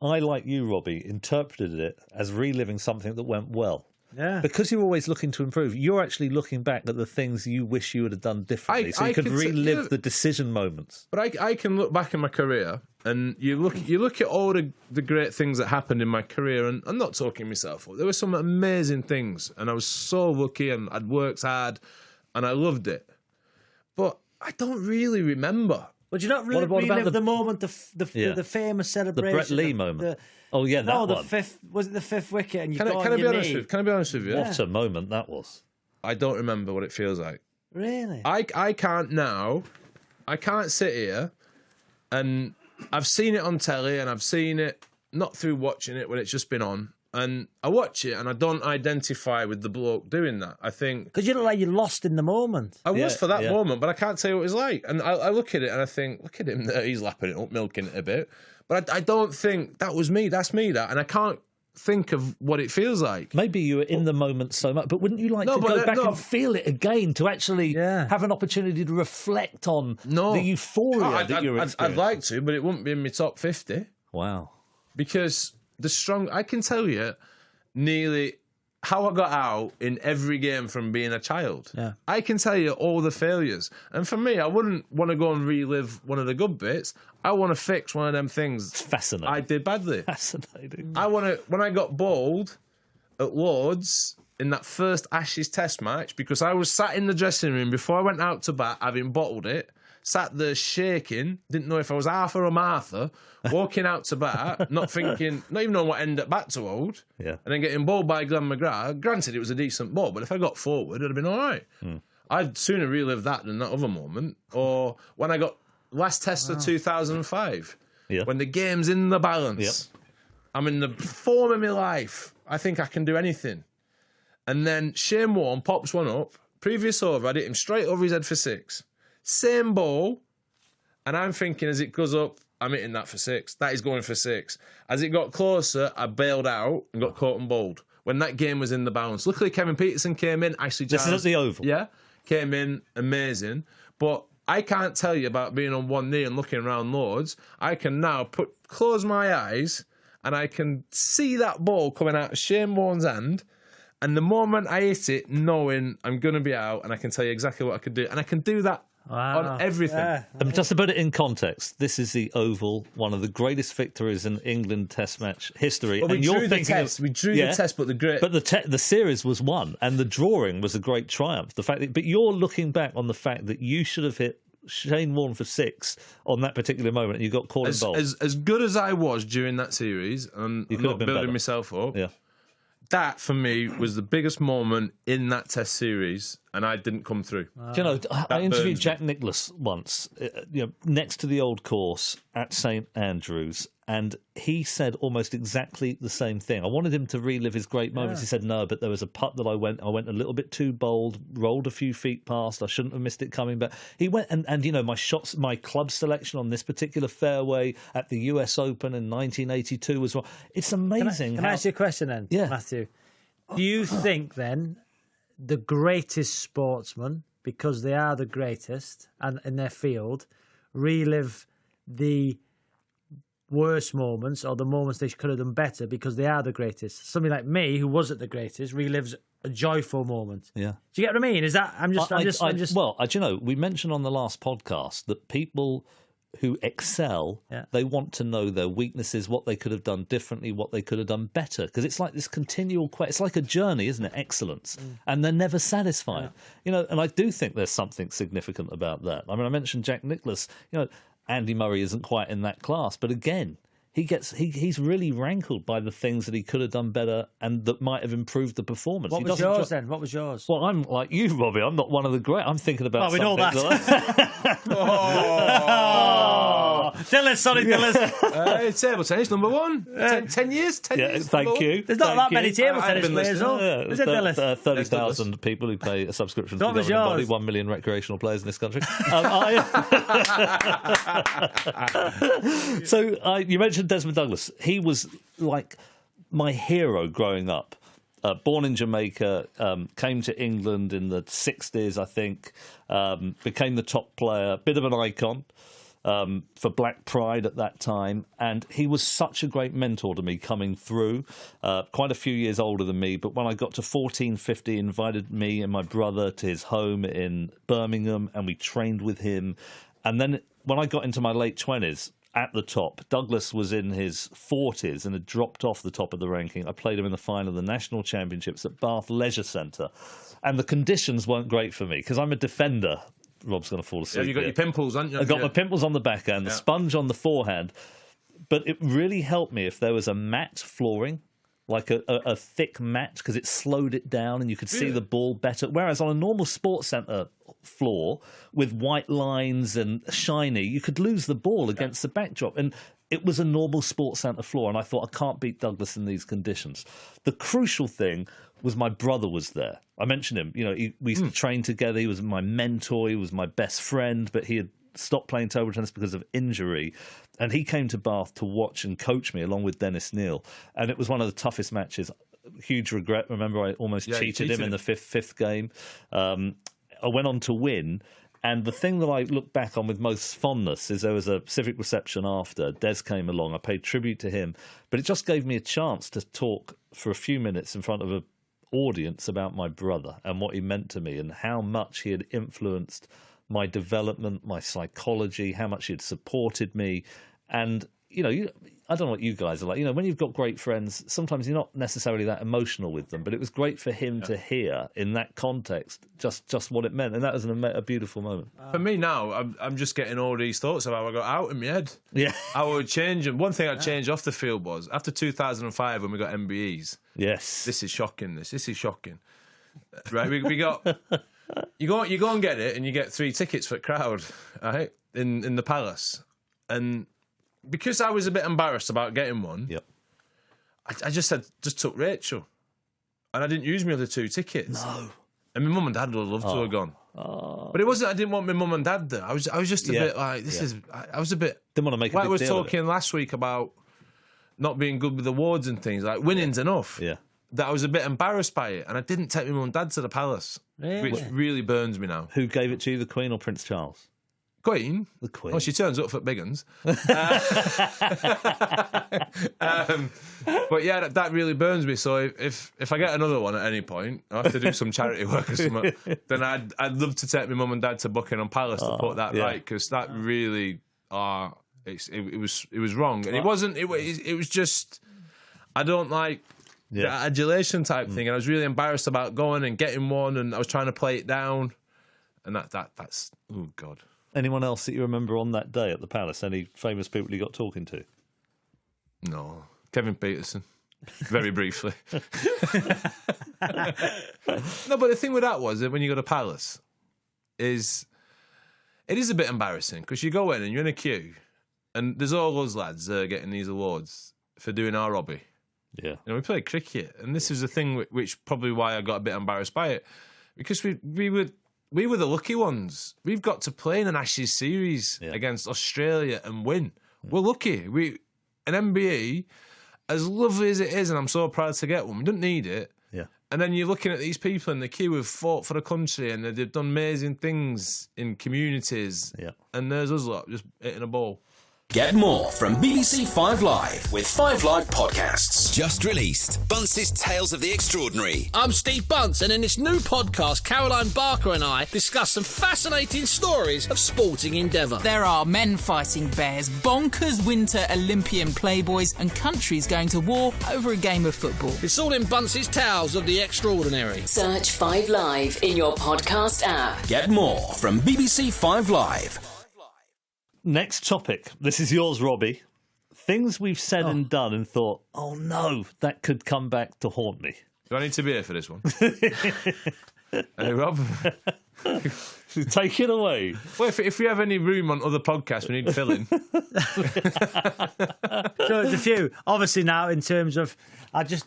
I, like you, Robbie, interpreted it as reliving something that went well. Yeah. Because you're always looking to improve, you're actually looking back at the things you wish you would have done differently, so you could relive the decision moments. But I can look back in my career, and you look at all the great things that happened in my career, and I'm not talking myself up. There were some amazing things, and I was so lucky, and I'd worked hard, and I loved it. But I don't really remember. But you don't really relive the moment, the famous celebration, the Brett Lee moment. Was it the fifth wicket? And Can I be honest with you? What a moment that was! I don't remember what it feels like. Really? I can't now. I can't sit here, and I've seen it on telly, and I've seen it not through watching it when it's just been on. And I watch it, and I don't identify with the bloke doing that. I think... Because you look like you're lost in the moment. I was for that moment, but I can't tell you what it was like. And I look at it, and I think, look at him there, he's lapping it up, milking it a bit. But I don't think, that was me, that's me, that. And I can't think of what it feels like. Maybe you were in the moment so much, but wouldn't you like to go back and feel it again, to actually have an opportunity to reflect on the euphoria that you're experiencing? I'd like to, but it wouldn't be in my top 50. Wow. Because... I can tell you nearly how I got out in every game from being a child. Yeah. I can tell you all the failures. And for me, I wouldn't want to go and relive one of the good bits. I want to fix one of them things it's fascinating. I did badly. Fascinating. When I got bowled at Lords in that first Ashes test match, because I was sat in the dressing room before I went out to bat, having bottled it, sat there shaking, didn't know if I was Arthur or Martha, walking out to bat, not even knowing what end at bat to hold, and then getting bowled by Glenn McGrath. Granted, it was a decent ball, but if I got forward, it'd have been all right. I'd sooner relive that than that other moment. Or when I got last test of 2005, when the game's in the balance, I'm in the form of my life. I think I can do anything. And then Shane Warne pops one up. Previous over, I'd hit him straight over his head for 6. Same ball. And I'm thinking as it goes up, I'm hitting that for 6. That is going for 6. As it got closer, I bailed out and got caught and bowled. When that game was in the balance. Luckily, Kevin Peterson came in. Ashley Giles, This is at the Oval. Yeah. Came in, amazing. But I can't tell you about being on one knee and looking around loads. I can now close my eyes and I can see that ball coming out of Shane Warne's hand. And the moment I hit it, knowing I'm going to be out, and I can tell you exactly what I can do. And I can do that on everything. Yeah. Just to put it in context, this is the Oval, one of the greatest victories in England Test match history. Well, we and drew you're the thinking test. We drew the test, but the series was won, and the drawing was a great triumph. But you're looking back on the fact that you should have hit Shane Warne for 6 on that particular moment, and you got caught in bowl. As good as I was during that series, and I'm not building myself up. Yeah. That, for me, was the biggest moment in that Test series, and I didn't come through. Do you know, I interviewed Jack Nicklaus once, next to the old course at St Andrews, and he said almost exactly the same thing. I wanted him to relive his great moments. He said, no, but there was a putt that I went a little bit too bold, rolled a few feet past. I shouldn't have missed it coming back. He went, and my shots, my club selection on this particular fairway at the US Open in 1982 was wrong. It's amazing. Can I ask you a question then, Matthew? Do you think then the greatest sportsmen, because they are the greatest and in their field, relive the worst moments or the moments they could have done better because they are the greatest? Somebody like me, who wasn't the greatest, relives a joyful moment. Yeah. Do you get what I mean? Is that I'm just Well, do you know, we mentioned on the last podcast that people who excel, they want to know their weaknesses, what they could have done differently, what they could have done better. Because it's like this continual it's like a journey, isn't it? Excellence. And they're never satisfied. You know, and I do think there's something significant about that. I mean, I mentioned Jack Nicklaus. You know, Andy Murray isn't quite in that class, but again, he's really rankled by the things that he could have done better and that might have improved the performance. What was yours then? What was yours? Well, I'm like you, Robbie. I'm not one of the great. I'm thinking about. We know that. Dylan, sorry, Dylan. Table tennis, number 1. 10 years? 10 years? Thank you. There's not that many table tennis players, though. Is it, Dylan? 30,000 people who pay a subscription to the was governing body, yours? 1 million recreational players in this country. So you mentioned Desmond Douglas. He was like my hero growing up. Born in Jamaica, came to England in the 60s, I think, became the top player, bit of an icon for Black Pride at that time. And he was such a great mentor to me coming through, quite a few years older than me. But when I got to 14, 15, invited me and my brother to his home in Birmingham, and we trained with him. And then when I got into my late 20s, at the top, Douglas was in his 40s and had dropped off the top of the ranking. I played him in the final of the National Championships at Bath Leisure Centre. And the conditions weren't great for me because I'm a defender. Rob's going to fall asleep. Yeah, you got your pimples, haven't you? I got my pimples on the backhand, the sponge on the forehand. But it really helped me if there was a matte flooring, like a thick mat, because it slowed it down and you could see the ball better. Whereas on a normal sports centre floor with white lines and shiny, you could lose the ball against the backdrop. And it was a normal sports centre floor, and I thought, I can't beat Douglas in these conditions. The crucial thing was my brother was there. I mentioned him. You know, we used to train together. He was my mentor. He was my best friend, but he had stopped playing table tennis because of injury. And he came to Bath to watch and coach me along with Dennis Neal. And it was one of the toughest matches. Huge regret. Remember, I almost cheated him in the fifth game. I went on to win. And the thing that I look back on with most fondness is there was a civic reception after. Des came along. I paid tribute to him. But it just gave me a chance to talk for a few minutes in front of an audience about my brother and what he meant to me and how much he had influenced my development, my psychology, how much he had supported me. And, you know, I don't know what you guys are like. You know, when you've got great friends, sometimes you're not necessarily that emotional with them, but it was great for him to hear in that context just what it meant. And that was a beautiful moment. For me now, I'm just getting all these thoughts of how I got out in my head. Yeah. I would change them. One thing I'd change off the field was, after 2005 when we got MBEs. Yes. This is shocking, this is shocking. Right, we got... You go and get it, and you get 3 tickets for the crowd, right, in the Palace. And because I was a bit embarrassed about getting one, I just took Rachel. And I didn't use my other 2 tickets. No. And my mum and dad would have loved to have gone. But it wasn't, I didn't want my mum and dad there. I was just a bit like, I was a bit... Didn't want to make a like big I was deal of talking last week about not being good with awards and things, like winning's enough. Yeah. That I was a bit embarrassed by it. And I didn't take my mum and dad to the palace, which really burns me now. Who gave it to you, the Queen or Prince Charles? Queen? The Queen. Oh, she turns up for big uns. But yeah, that really burns me. So if I get another one at any point, I have to do some charity work or something, then I'd love to take my mum and dad to Buckingham Palace to put that right, because that really it was wrong, and it wasn't. It was just, I don't like the adulation type thing, and I was really embarrassed about going and getting one, and I was trying to play it down, and that's oh God. Anyone else that you remember on that day at the Palace? Any famous people you got talking to? No. Kevin Peterson. Very briefly. No, but the thing with that was that when you go to Palace, it is a bit embarrassing, because you go in and you're in a queue, and there's all those lads getting these awards for doing our hobby. Yeah. We played cricket, and this is the thing which probably why I got a bit embarrassed by it, because we were the lucky ones. We've got to play in an Ashes series against Australia and win. We're lucky. An MBE, as lovely as it is, and I'm so proud to get one, we don't need it. Yeah. And then you're looking at these people in the queue who've fought for the country, and they've done amazing things in communities. Yeah. And there's us lot just hitting a ball. Get more from BBC 5 Live with 5 Live Podcasts. Just released, Bunce's Tales of the Extraordinary. I'm Steve Bunce, and in this new podcast, Caroline Barker and I discuss some fascinating stories of sporting endeavour. There are men fighting bears, bonkers winter Olympian playboys, and countries going to war over a game of football. It's all in Bunce's Tales of the Extraordinary. Search 5 Live in your podcast app. Get more from BBC 5 Live. Next topic. This is yours, Robbie. Things we've said and done and thought, oh no, that could come back to haunt me. Do I need to be here for this one? Hey, Rob. Take it away. Well, if we have any room on other podcasts, we need filling. So there's a few. Obviously now, in terms of,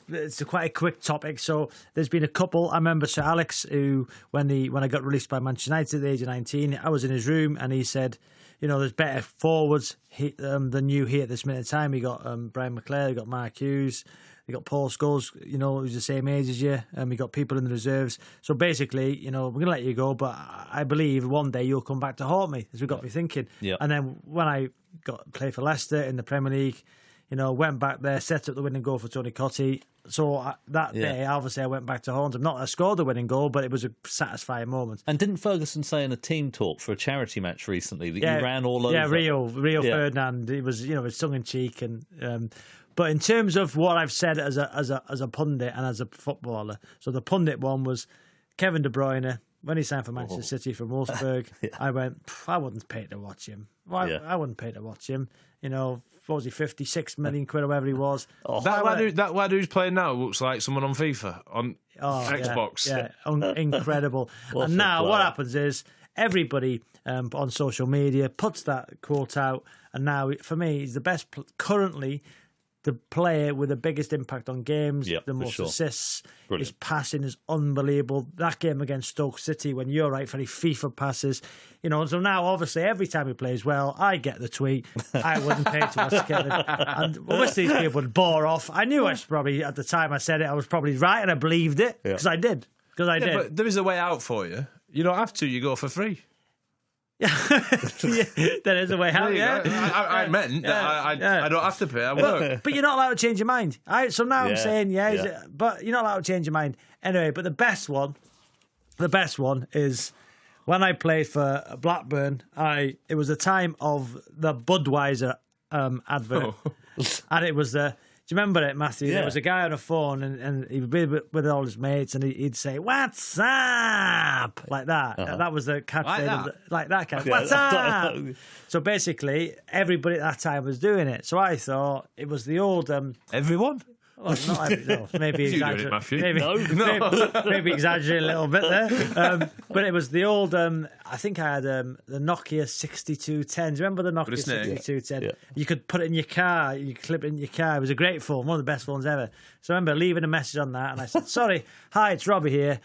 it's quite a quick topic. So there's been a couple. I remember Sir Alex, who, when I got released by Manchester United at the age of 19, I was in his room and he said, there's better forwards than you here at this minute of time. You got Brian McClare, you got Mark Hughes, you got Paul Scholes, who's the same age as you. You got people in the reserves. So basically, we're going to let you go, but I believe one day you'll come back to haunt me, as we got me thinking. Yeah. And then when I got played for Leicester in the Premier League, went back there, set up the winning goal for Tony Cottee. So that day, obviously, I went back to haunt him. Not that I scored the winning goal, but it was a satisfying moment. And didn't Ferguson say in a team talk for a charity match recently that you ran all over? Yeah, Rio Ferdinand. It was, it's tongue in cheek, and but in terms of what I've said as a pundit and as a footballer, so the pundit one was Kevin De Bruyne when he signed for Manchester City from Wolfsburg. I went, I wouldn't pay to watch him. I wouldn't pay to watch him. What was he, 56 million quid or whatever he was. That lad who's playing now looks like someone on FIFA, on Xbox. Yeah, incredible. And now what happens is everybody on social media puts that quote out, and now for me he's the best currently. The player with the biggest impact on games, the most assists. Brilliant. His passing is unbelievable. That game against Stoke City, when you're right for any FIFA passes, so now obviously every time he plays well, I get the tweet. I wouldn't pay to watch Kevin. And most of these people would bore off. I knew I was probably, at the time I said it, I was probably right, and I believed it because I did. But there is a way out for you. You don't have to. You go for free. Yeah, there is a way out. I meant that I don't have to pay. I work. But you're not allowed to change your mind. So now I'm saying, but you're not allowed to change your mind. Anyway, but the best one is when I played for Blackburn. It was the time of the Budweiser advert, and it was the. Do you remember it, Matthew? Yeah. There was a guy on a phone, and he'd be with all his mates, and he'd say, "What's up?" like that. That was the catchphrase. Like that kind of, "What's up?" So basically, everybody at that time was doing it. So I thought it was the old everyone. Well, maybe You doing it, Matthew? maybe exaggerate a little bit there. But it was the old. I think I had the Nokia 6210. Do you remember the Nokia 6210? Yeah. You could put it in your car. You could clip it in your car. It was a great phone, one of the best phones ever. So I remember leaving a message on that, and I said, "Sorry, hi, it's Robbie here.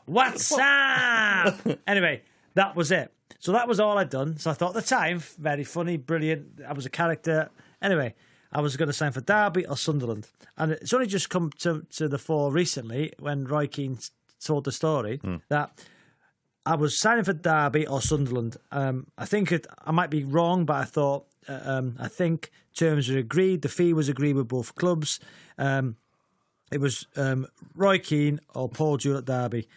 What's up?" Anyway, that was it. So that was all I'd done. So I thought at the time, very funny, brilliant. I was a character. Anyway, I was going to sign for Derby or Sunderland. And it's only just come to the fore recently when Roy Keane told the story that I was signing for Derby or Sunderland. I think I might be wrong, but I thought, I think terms were agreed. The fee was agreed with both clubs. It was Roy Keane or Paul Jewell at Derby.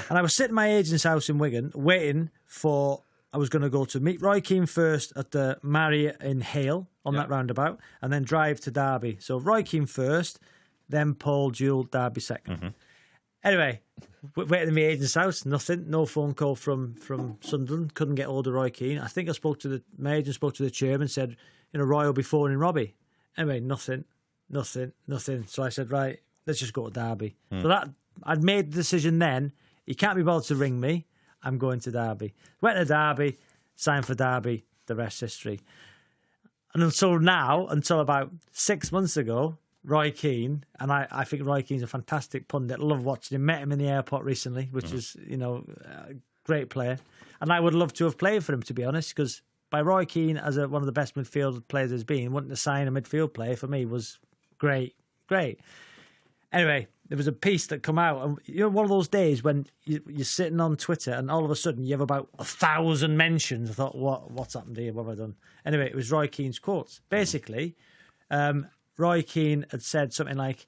And I was sitting in my agent's house in Wigan waiting for... I was going to go to meet Roy Keane first at the Marriott in Hale on that roundabout and then drive to Derby. So Roy Keane first, then Paul Jewell, Derby second. Mm-hmm. Anyway, waiting at my agent's house, nothing. No phone call from Sunderland. Couldn't get hold of Roy Keane. I think my agent spoke to the chairman, said, Roy will be phoning Robbie. Anyway, nothing. So I said, right, let's just go to Derby. So I'd made the decision then. He can't be bothered to ring me. I'm going to Derby. Went to Derby, signed for Derby, the rest history. And until about 6 months ago, Roy Keane, and I think Roy Keane's a fantastic pundit. Love watching him. Met him in the airport recently, which is, a great player. And I would love to have played for him, to be honest, because by Roy Keane as one of the best midfield players there's been, wanting to sign a midfield player for me was great. Anyway, there was a piece that come out, and one of those days when you're sitting on Twitter and all of a sudden you have about 1,000 mentions. I thought, what's happened here? What have I done? Anyway, it was Roy Keane's quotes. Basically, Roy Keane had said something like,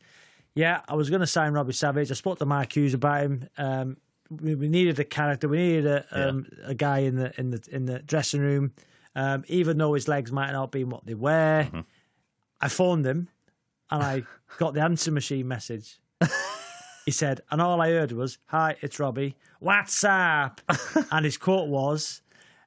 "Yeah, I was going to sign Robbie Savage. I spoke to Mark Hughes about him. We needed a character. We needed a guy in the dressing room, even though his legs might not be what they were." Mm-hmm. I phoned him, and I got the answer machine message. He said, and all I heard was, "Hi, it's Robbie. What's up?" And his quote was,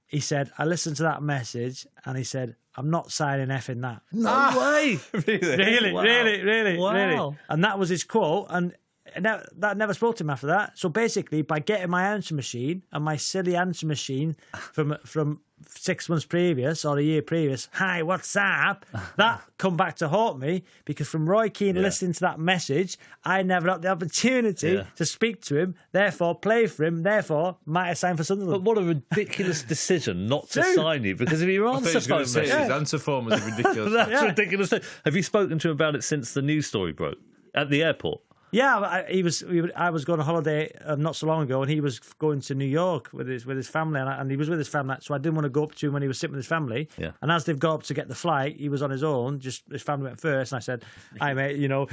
he said, "I listened to that message," and he said, "I'm not signing effing that." No way. Really. Wow. Really. And that was his quote, and that never spoke to him after that. So basically, by getting my answer machine and my silly answer machine from 6 months previous or a year previous, "Hi, what's up?" that come back to haunt me, because from Roy Keane listening to that message, I never had the opportunity to speak to him, therefore play for him, therefore might have signed for Sunderland. But what a ridiculous decision not to sign you, because of your answer phone message. His answer phone was ridiculous. That's ridiculous. Have you spoken to him about it since the news story broke at the airport? Yeah, I was going on holiday not so long ago, and he was going to New York with his family, and he was with his family, so I didn't want to go up to him when he was sitting with his family. Yeah. And as they've got up to get the flight, he was on his own. Just his family went first, and I said, "Hi mate, you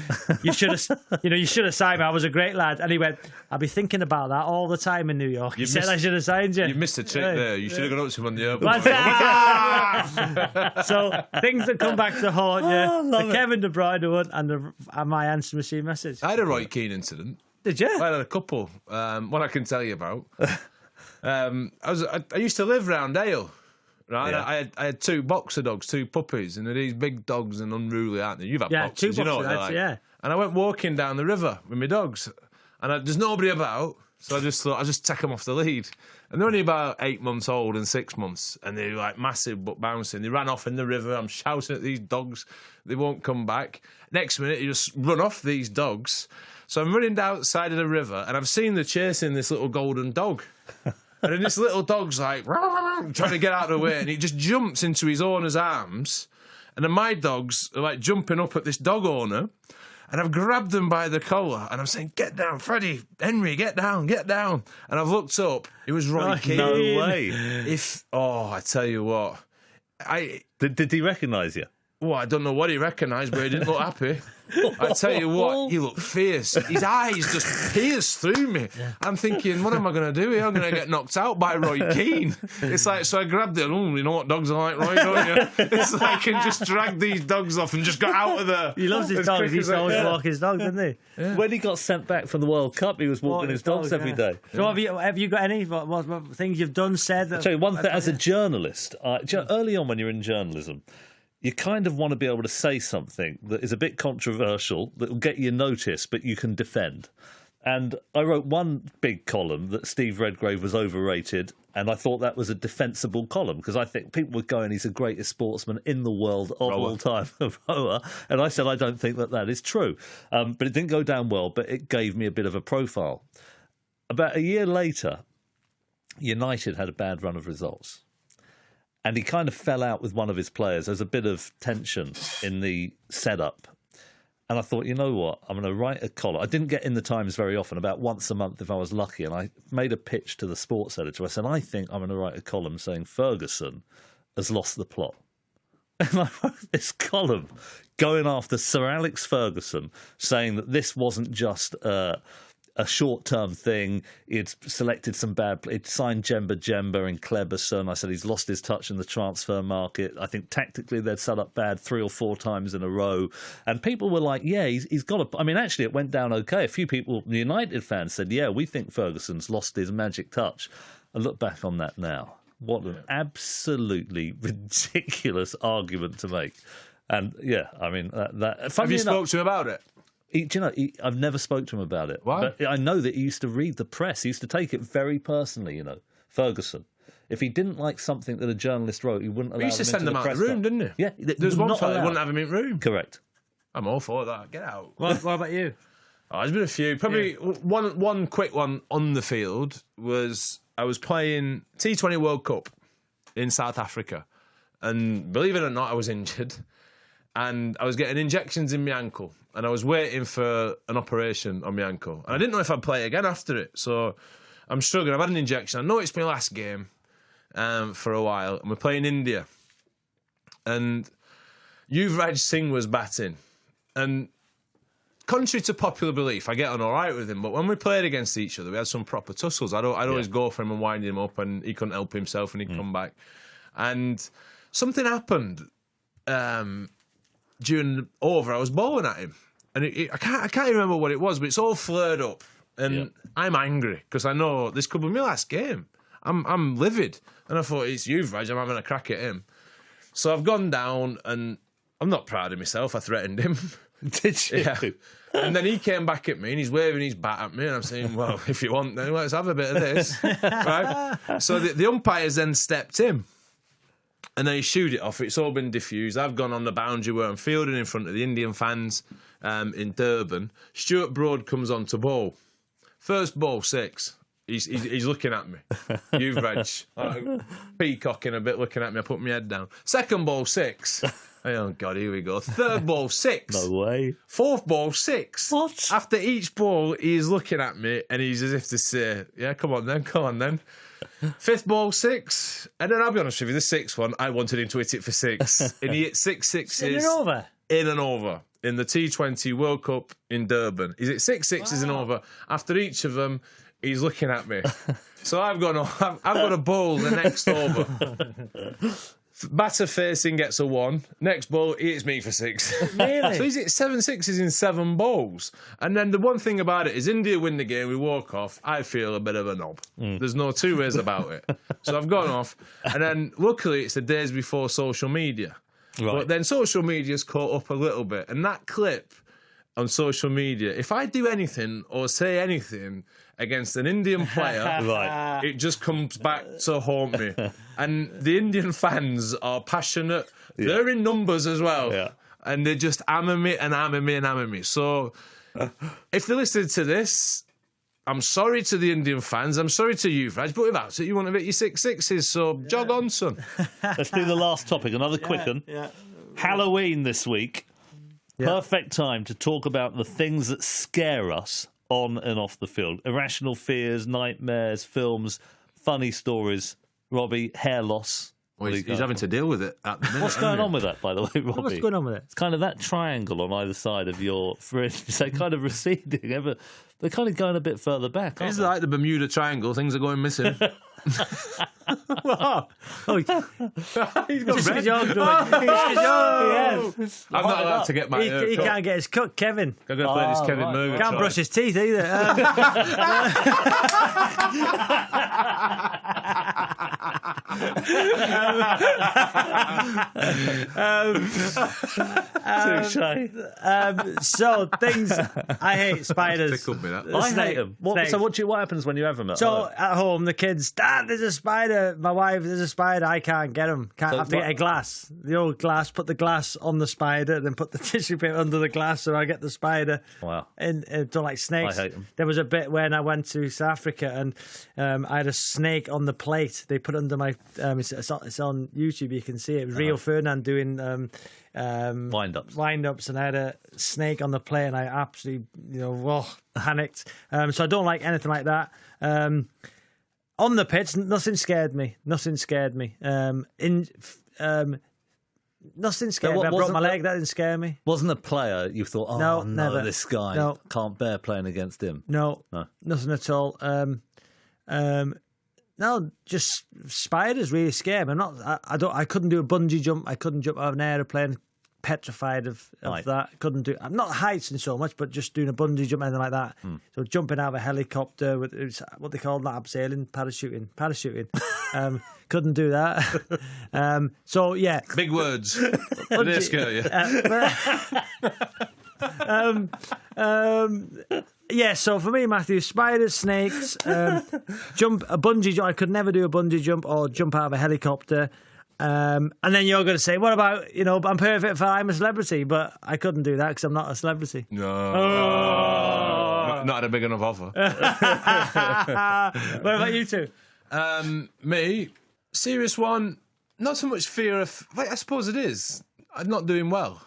should have signed me. I was a great lad." And he went, "I'll be thinking about that all the time in New York." He said, "I should have signed you." You missed a trick there. You should have gone up to him on the airport. So things that come back to haunt you: the Kevin De Bruyne one and my answer machine message. I had a Roy Keane incident. Did you? I had a couple. One I can tell you about. I used to live round Hale, right? Yeah. I had two boxer dogs, two puppies, and they're these big dogs and unruly, aren't they? You've had boxers, you know what they're like. Yeah. And I went walking down the river with my dogs, and there's nobody about, so I just thought I'll just take them off the lead. And they're only about 8 months old and 6 months, and they're like massive but bouncing. They ran off in the river. I'm shouting at these dogs. They won't come back. Next minute, you just run off these dogs. So I'm running down the side of the river, and I've seen the chasing this little golden dog. And then this little dog's like, trying to get out of the way, and he just jumps into his owner's arms. And then my dogs are like jumping up at this dog owner. And I've grabbed them by the collar, and I'm saying, "Get down, Freddie, Henry, get down, get down." And I've looked up. It was Roy Keane. No way. I tell you what. Did he recognise you? Well, I don't know what he recognised, but he didn't look happy. I tell you what, he looked fierce. His eyes just pierced through me. Yeah. I'm thinking, what am I going to do here? I'm going to get knocked out by Roy Keane. It's like, so I grabbed it. Oh, you know what dogs are like, Roy, don't you? It's like I can just drag these dogs off and just got out of there. He loves his dogs. He used to always walk his dogs, didn't he? Yeah. When he got sent back from the World Cup, he was walking his dogs every day. So have you got any what things you've done, said? I'll tell you one thing, as a journalist, early on when you're in journalism, you kind of want to be able to say something that is a bit controversial, that will get you noticed, but you can defend. And I wrote one big column that Steve Redgrave was overrated, and I thought that was a defensible column, because I think people were going, he's the greatest sportsman in the world of all time, rower. And I said, I don't think that is true. But it didn't go down well, but it gave me a bit of a profile. About a year later, United had a bad run of results. And he kind of fell out with one of his players. There's a bit of tension in the setup. And I thought, you know what, I'm going to write a column. I didn't get in the Times very often, about once a month if I was lucky. And I made a pitch to the sports editor. I said, I think I'm going to write a column saying Ferguson has lost the plot. And I wrote this column going after Sir Alex Ferguson, saying that this wasn't just a short-term thing. He'd selected some he'd signed Jemba and Kleberson. I said he's lost his touch in the transfer market. I think tactically they'd set up bad 3 or 4 times in a row. And people were like, yeah, he's got I mean, actually, it went down okay. A few people, the United fans, said, yeah, we think Ferguson's lost his magic touch. I look back on that now. What an absolutely ridiculous argument to make. And, yeah, I mean, that have you spoke to him about it? I've never spoke to him about it. Why? But I know that he used to read the press. He used to take it very personally, Ferguson. If he didn't like something that a journalist wrote, he wouldn't allow him. He used to send them out of the room, didn't he? Yeah. There's one fella who wouldn't have him in the room. Correct. I'm all for that. Get out. What about you? Oh, there's been a few. Probably one quick one on the field was I was playing T20 World Cup in South Africa. And believe it or not, I was injured. And I was getting injections in my ankle. And I was waiting for an operation on my ankle. And I didn't know if I'd play again after it. So I'm struggling. I've had an injection. I know it's my last game for a while. And we're playing India. And Yuvraj Singh was batting. And contrary to popular belief, I get on all right with him. But when we played against each other, we had some proper tussles. I'd always go for him and wind him up. And he couldn't help himself and he'd come back. And something happened. During the over, I was bowling at him, and I can't remember what it was, but it's all flared up, and I'm angry because I know this could be my last game. I'm livid, and I thought it's Yuvraj. I'm having a crack at him, so I've gone down, and I'm not proud of myself. I threatened him. Did you? Yeah. And then he came back at me, and he's waving his bat at me, and I'm saying, "Well, if you want, then let's have a bit of this." Right? So the umpires then stepped in. And then he shooed it off. It's all been diffused. I've gone on the boundary where I'm fielding in front of the Indian fans in Durban. Stuart Broad comes on to bowl. First ball, 6. He's looking at me. Yuvraj. Peacocking a bit, looking at me. I put my head down. Second ball, 6. Oh, God, here we go. Third ball, 6. No way. Fourth ball, 6. What? After each ball, he's looking at me and he's as if to say, yeah, come on then. Fifth ball, 6. And then I'll be honest with you, the 6th one, I wanted him to hit it for 6. And he hit 6 sixes. In and over? In and over. In the T20 World Cup in Durban. He's hit 6 sixes and over. After each of them, he's looking at me. So I've got to bowl the next over. Batter facing gets a 1. Next ball, he hits me for 6. Really? So he's hit 7 sixes in 7 bowls. And then the one thing about it is India win the game, we walk off, I feel a bit of a knob. There's no two ways about it. So I've gone off. And then luckily it's the days before social media. Right. But then social media's caught up a little bit. And that clip on social media, if I do anything or say anything against an Indian player, Right. it just comes back to haunt me. And the Indian fans are passionate. Yeah. They're in numbers as well. Yeah. And they just hammer me and hammer me and hammer me. So if they listen to this, I'm sorry to the Indian fans. I'm sorry to you, Raj, but without it, you want to hit your 6 sixes. So jog on, son. Let's do the last topic. Another quick one. Yeah. Halloween this week. Yeah. Perfect time to talk about the things that scare us on and off the field. Irrational fears, nightmares, films, funny stories. Robbie, hair loss. Well, he's having to deal with it at the minute. What's going on with that, by the way, Robbie? What's going on with it? It's kind of that triangle on either side of your fringe. They're kind of receding. They're kind of going a bit further back, aren't It's they? like the Bermuda Triangle. Things are going missing. What? Oh, he's got red. Yes. I'm not allowed to get my He can't get his cut, Kevin. I'm going to play this Kevin Murray. Can't brush his teeth either. So things I hate spiders. Tickled me, that. I hate them. So what happens when you have them? So at home, the kids, Dad, there's a spider. My wife, there's a spider. I can't get him. Have to get a glass. The old glass. Put the glass on the spider, then put the tissue paper under the glass, so I get the spider. Wow. And don't like snakes. I hate them. There was a bit when I went to South Africa and I had a snake on the plate. They put it under my. It's on YouTube. You can see it. It was Rio Ferdinand doing wind-ups, and I had a snake on the plate, and I absolutely, panicked. So I don't like anything like that. On the pitch, nothing scared me. Nothing scared me. Nothing scared me. I broke my leg. That didn't scare me. Wasn't a player you thought, no, never. This guy can't bear playing against him? No, nothing at all. No, just spiders really scare me. I couldn't do a bungee jump. I couldn't jump out of an aeroplane. Petrified of that. Couldn't do. I'm not heights and so much, but just doing a bungee jump, anything like that. So jumping out of a helicopter with what they call that, abseiling, parachuting. Couldn't do that. So yeah, big words. They scare you. Yeah, so for me, Matthew, spiders, snakes, a bungee jump. I could never do a bungee jump or jump out of a helicopter. And then you're going to say, what about, I'm perfect for I'm a celebrity, but I couldn't do that because I'm not a celebrity. No. Not had a big enough offer. What about you two? Me, serious one, not so much fear of, I suppose it is. I'm not doing well.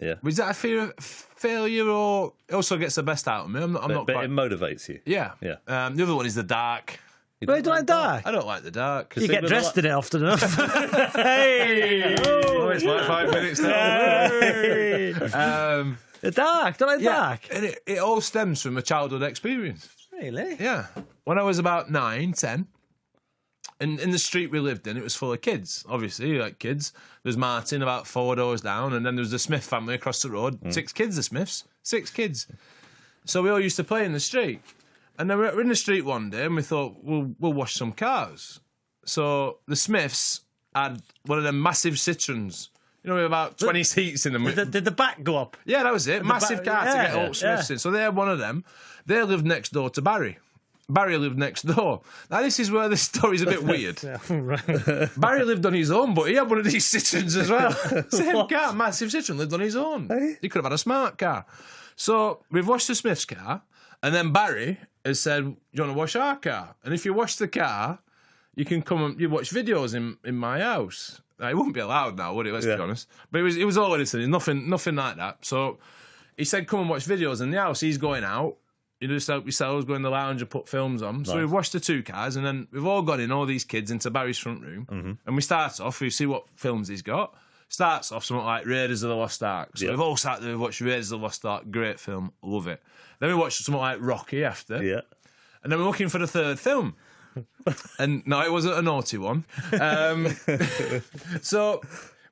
Yeah. Was that a fear of failure, or it also gets the best out of me? I'm not But quite... it motivates you. Yeah. Yeah. The other one is the dark. You don't like dark? I don't like the dark. You get dressed in it often enough. Hey! Oh, it's like 5 minutes now. Hey! The dark? Don't like dark? And it all stems from a childhood experience. Really? Yeah. When I was about 9, 10, and in the street we lived in, it was full of kids. Obviously, you like kids. There's Martin about 4 doors down, and then there was the Smith family across the road. 6 kids, the Smiths. 6 kids. So we all used to play in the street. And then we were in the street one day, and we thought, we'll wash some cars. So the Smiths had one of them massive Citroens, with about 20 seats in them. Did the back go up? Yeah, that was it. Massive car to get all Smiths in. So they had one of them. They lived next door to Barry. Barry lived next door. Now, this is where the story's a bit weird. Barry lived on his own, but he had one of these Citroens as well. Same car, massive Citroen, lived on his own. Hey? He could have had a smart car. So we've washed the Smith's car, and then Barry has said, "Do you want to wash our car? And if you wash the car, you can come and you watch videos in my house." Now, it wouldn't be allowed now, would it? Let's be honest. But it was all listening, nothing like that. So he said, "Come and watch videos in the house." He's going out. You just help yourselves, go in the lounge and put films on. So we've washed the 2 cars, and then we've all gone in, all these kids, into Barry's front room. And we start off, we see what films he's got. Starts off something like Raiders of the Lost Ark. So we've all sat there, we've watched Raiders of the Lost Ark, great film, love it. Then we watched something like Rocky after. Yeah. And then we're looking for the 3rd film. And no, it wasn't a naughty one. So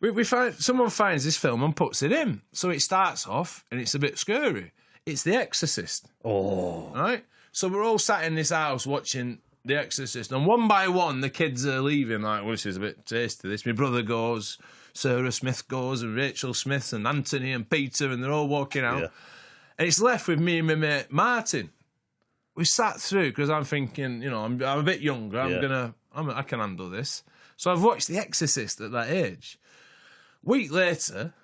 we find someone finds this film and puts it in. So it starts off, and it's a bit scary. It's The Exorcist. Oh. Right? So we're all sat in this house watching The Exorcist, and one by one the kids are leaving, like, well, this is a bit tasty, this. My brother goes, Sarah Smith goes, and Rachel Smith, and Anthony, and Peter, and they're all walking out. Yeah. And it's left with me and my mate Martin. We sat through, because I'm thinking, I'm a bit younger, I can handle this. So I've watched The Exorcist at that age. Week later,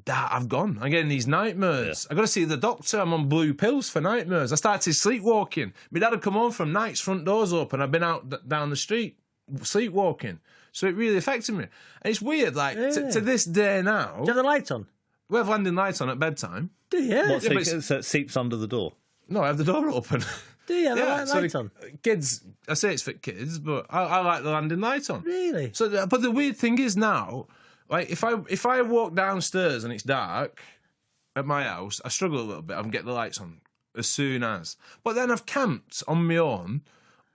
I've gone. I'm getting these nightmares. I've got to see the doctor. I'm on blue pills for nightmares. I started sleepwalking. My dad had come home from nights, front doors open. I've been out down the street sleepwalking. So it really affected me. And it's weird, like, to this day now. Do you have the lights on? We have landing lights on at bedtime. Do you? So it seeps under the door? No, I have the door open. Do you have the lights on? Kids, I say it's for kids, but I like the landing lights on. Really? So, but the weird thing is now, like, if I walk downstairs and it's dark at my house, I struggle a little bit. I can get the lights on as soon as. But then I've camped on my own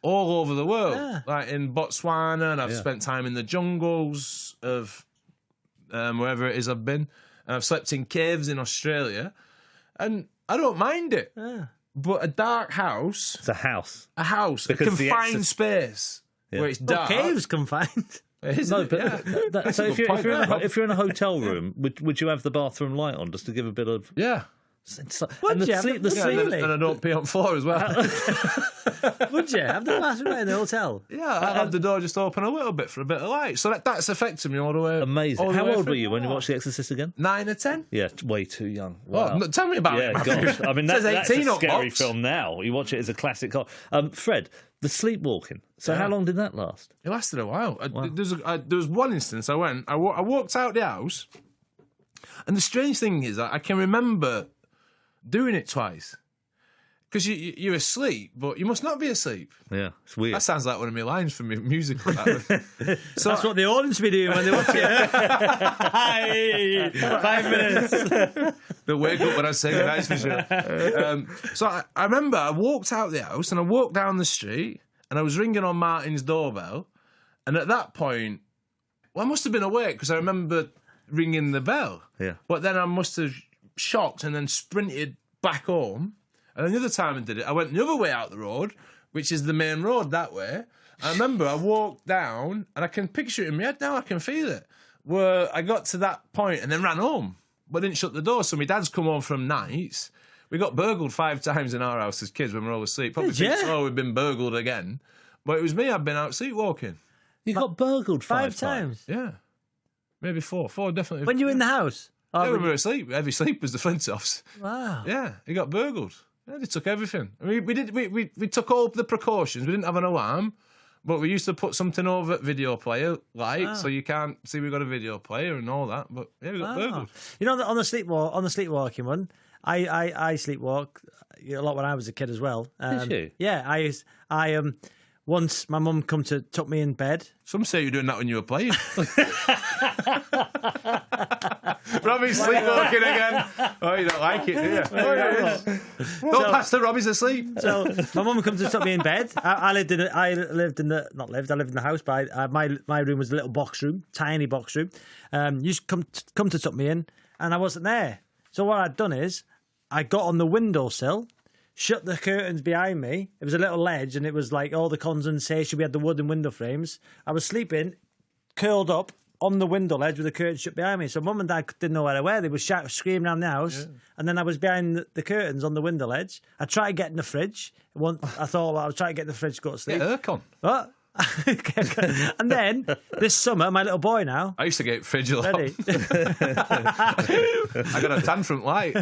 all over the world, like in Botswana, and I've spent time in the jungles of wherever it is I've been, and I've slept in caves in Australia, and I don't mind it. Yeah. But a dark house... It's a house. A confined space. where it's dark. Caves confined. So if you're in a hotel room, would you have the bathroom light on just to give a bit of? Yeah. Would you? And I don't pee on floor as well. Would you have the bathroom in the hotel? Yeah, I'd have the door just open a little bit for a bit of light. So that's affected me all the way. Amazing. How old were you when you watched The Exorcist again? 9 or 10. Yeah, way too young. Wow. Oh, tell me about it. Gosh. I mean, that's a 18 scary film now. You watch it as a classic. Fred, the sleepwalking. So how long did that last? It lasted a while. Wow. There was one instance I walked out the house, and the strange thing is I can remember doing it twice. Because you're asleep, but you must not be asleep. Yeah, it's weird. That sounds like one of my lines from my musical. So that's what the audience be doing when they watch it. Hey, 5 minutes. They'll wake up when I say goodnight for sure. So I remember I walked out the house and I walked down the street and I was ringing on Martin's doorbell. And at that point, I must have been awake because I remember ringing the bell. Yeah. But then I must have shocked and then sprinted back home. And another time I did it, I went the other way out the road, which is the main road that way. I remember I walked down, and I can picture it in my head now, I can feel it, where I got to that point and then ran home, but didn't shut the door. So my dad's come home from nights. We got burgled 5 times in our house as kids when we were all asleep. Probably thinks, we've been burgled again. But it was me, I'd been out sleepwalking. You got burgled 5 times? Yeah. Maybe 4. 4 definitely. When you were in the house? Yeah, we were asleep. Heavy sleep was the Flintoffs. Wow. Yeah, he got burgled. Yeah, they took everything. I mean, we took all the precautions. We didn't have an alarm, but we used to put something over video player light so you can't see we've got a video player and all that. But yeah, we got burgled. You know, on the sleepwalking one, I sleepwalk a lot when I was a kid as well. Did you? Yeah, I once my mum come to tuck me in bed. Some say you're doing that when you were playing. Robbie's sleepwalking again. Oh, you don't like it, do you? Don't pass the Robbie's asleep. So my mum come to tuck me in bed. I lived in the house, but my room was a little box room, tiny box room. You come to tuck me in, and I wasn't there. So what I'd done is I got on the windowsill, shut the curtains behind me. It was a little ledge, and it was like all the condensation. We had the wooden window frames. I was sleeping, curled up on the window ledge with the curtains shut behind me. So Mum and Dad didn't know where I were. They were screaming around the house, and then I was behind the curtains on the window ledge. I tried to get in the fridge. I thought I was trying to get in the fridge to go to sleep. Yeah, aircon. What? And then this summer, my little boy now. I used to get fridge a lot. I got a tan from light.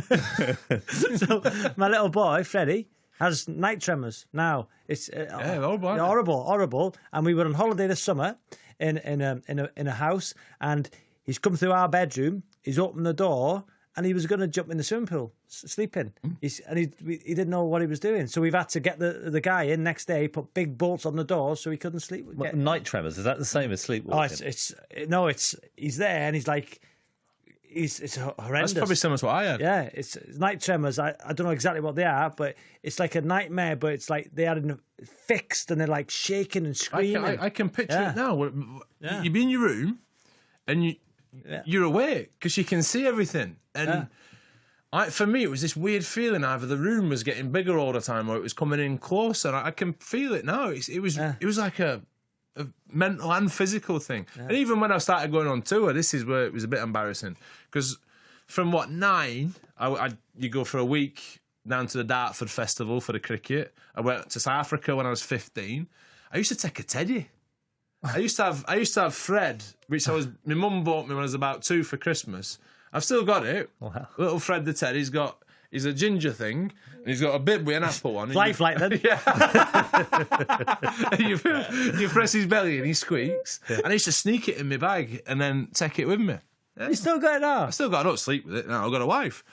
So my little boy, Freddie, has night tremors now. It's horrible. And we were on holiday this summer in a house, and he's come through our bedroom. He's opened the door, and he was going to jump in the swimming pool, sleeping. He didn't know what he was doing, so we've had to get the guy in next day, put big bolts on the door so he couldn't sleep. Night tremors, is that the same as sleepwalking? He's there, and he's like, it's horrendous. That's probably similar to what I had. Yeah, it's night tremors. I don't know exactly what they are, but it's like a nightmare. But it's like they are fixed, and they're like shaking and screaming. I can picture it now. You be in your room, and you're awake because you can see everything. And for me, it was this weird feeling. Either the room was getting bigger all the time, or it was coming in closer. I can feel it now. It was like a mental and physical thing. And even when I started going on tour, this is where it was a bit embarrassing, because from 9, you go for a week down to the Dartford Festival for the cricket. I went to South Africa when I was 15. I used to take a teddy. I used to have Fred, which my mum bought me when I was about 2 for Christmas. I've still got it. Wow. Little Fred the teddy. He's a ginger thing, and he's got a bib with an apple on. Lifelike then. Yeah. you press his belly and he squeaks. Yeah. And I used to sneak it in my bag and then take it with me. Yeah. You still got it now? I don't sleep with it now. I've got a wife.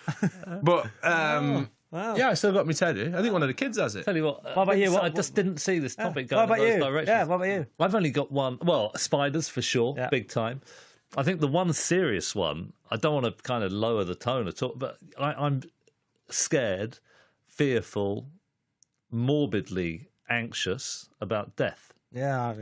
But, wow. Yeah, I still got my teddy. I think one of the kids has it. Tell you what about you? I just didn't see this topic going in those directions. Yeah, what about you? I've only got one. Well, spiders for sure, big time. I think the one serious one, I don't want to kind of lower the tone at all, but I'm scared, fearful, morbidly anxious about death. Yeah.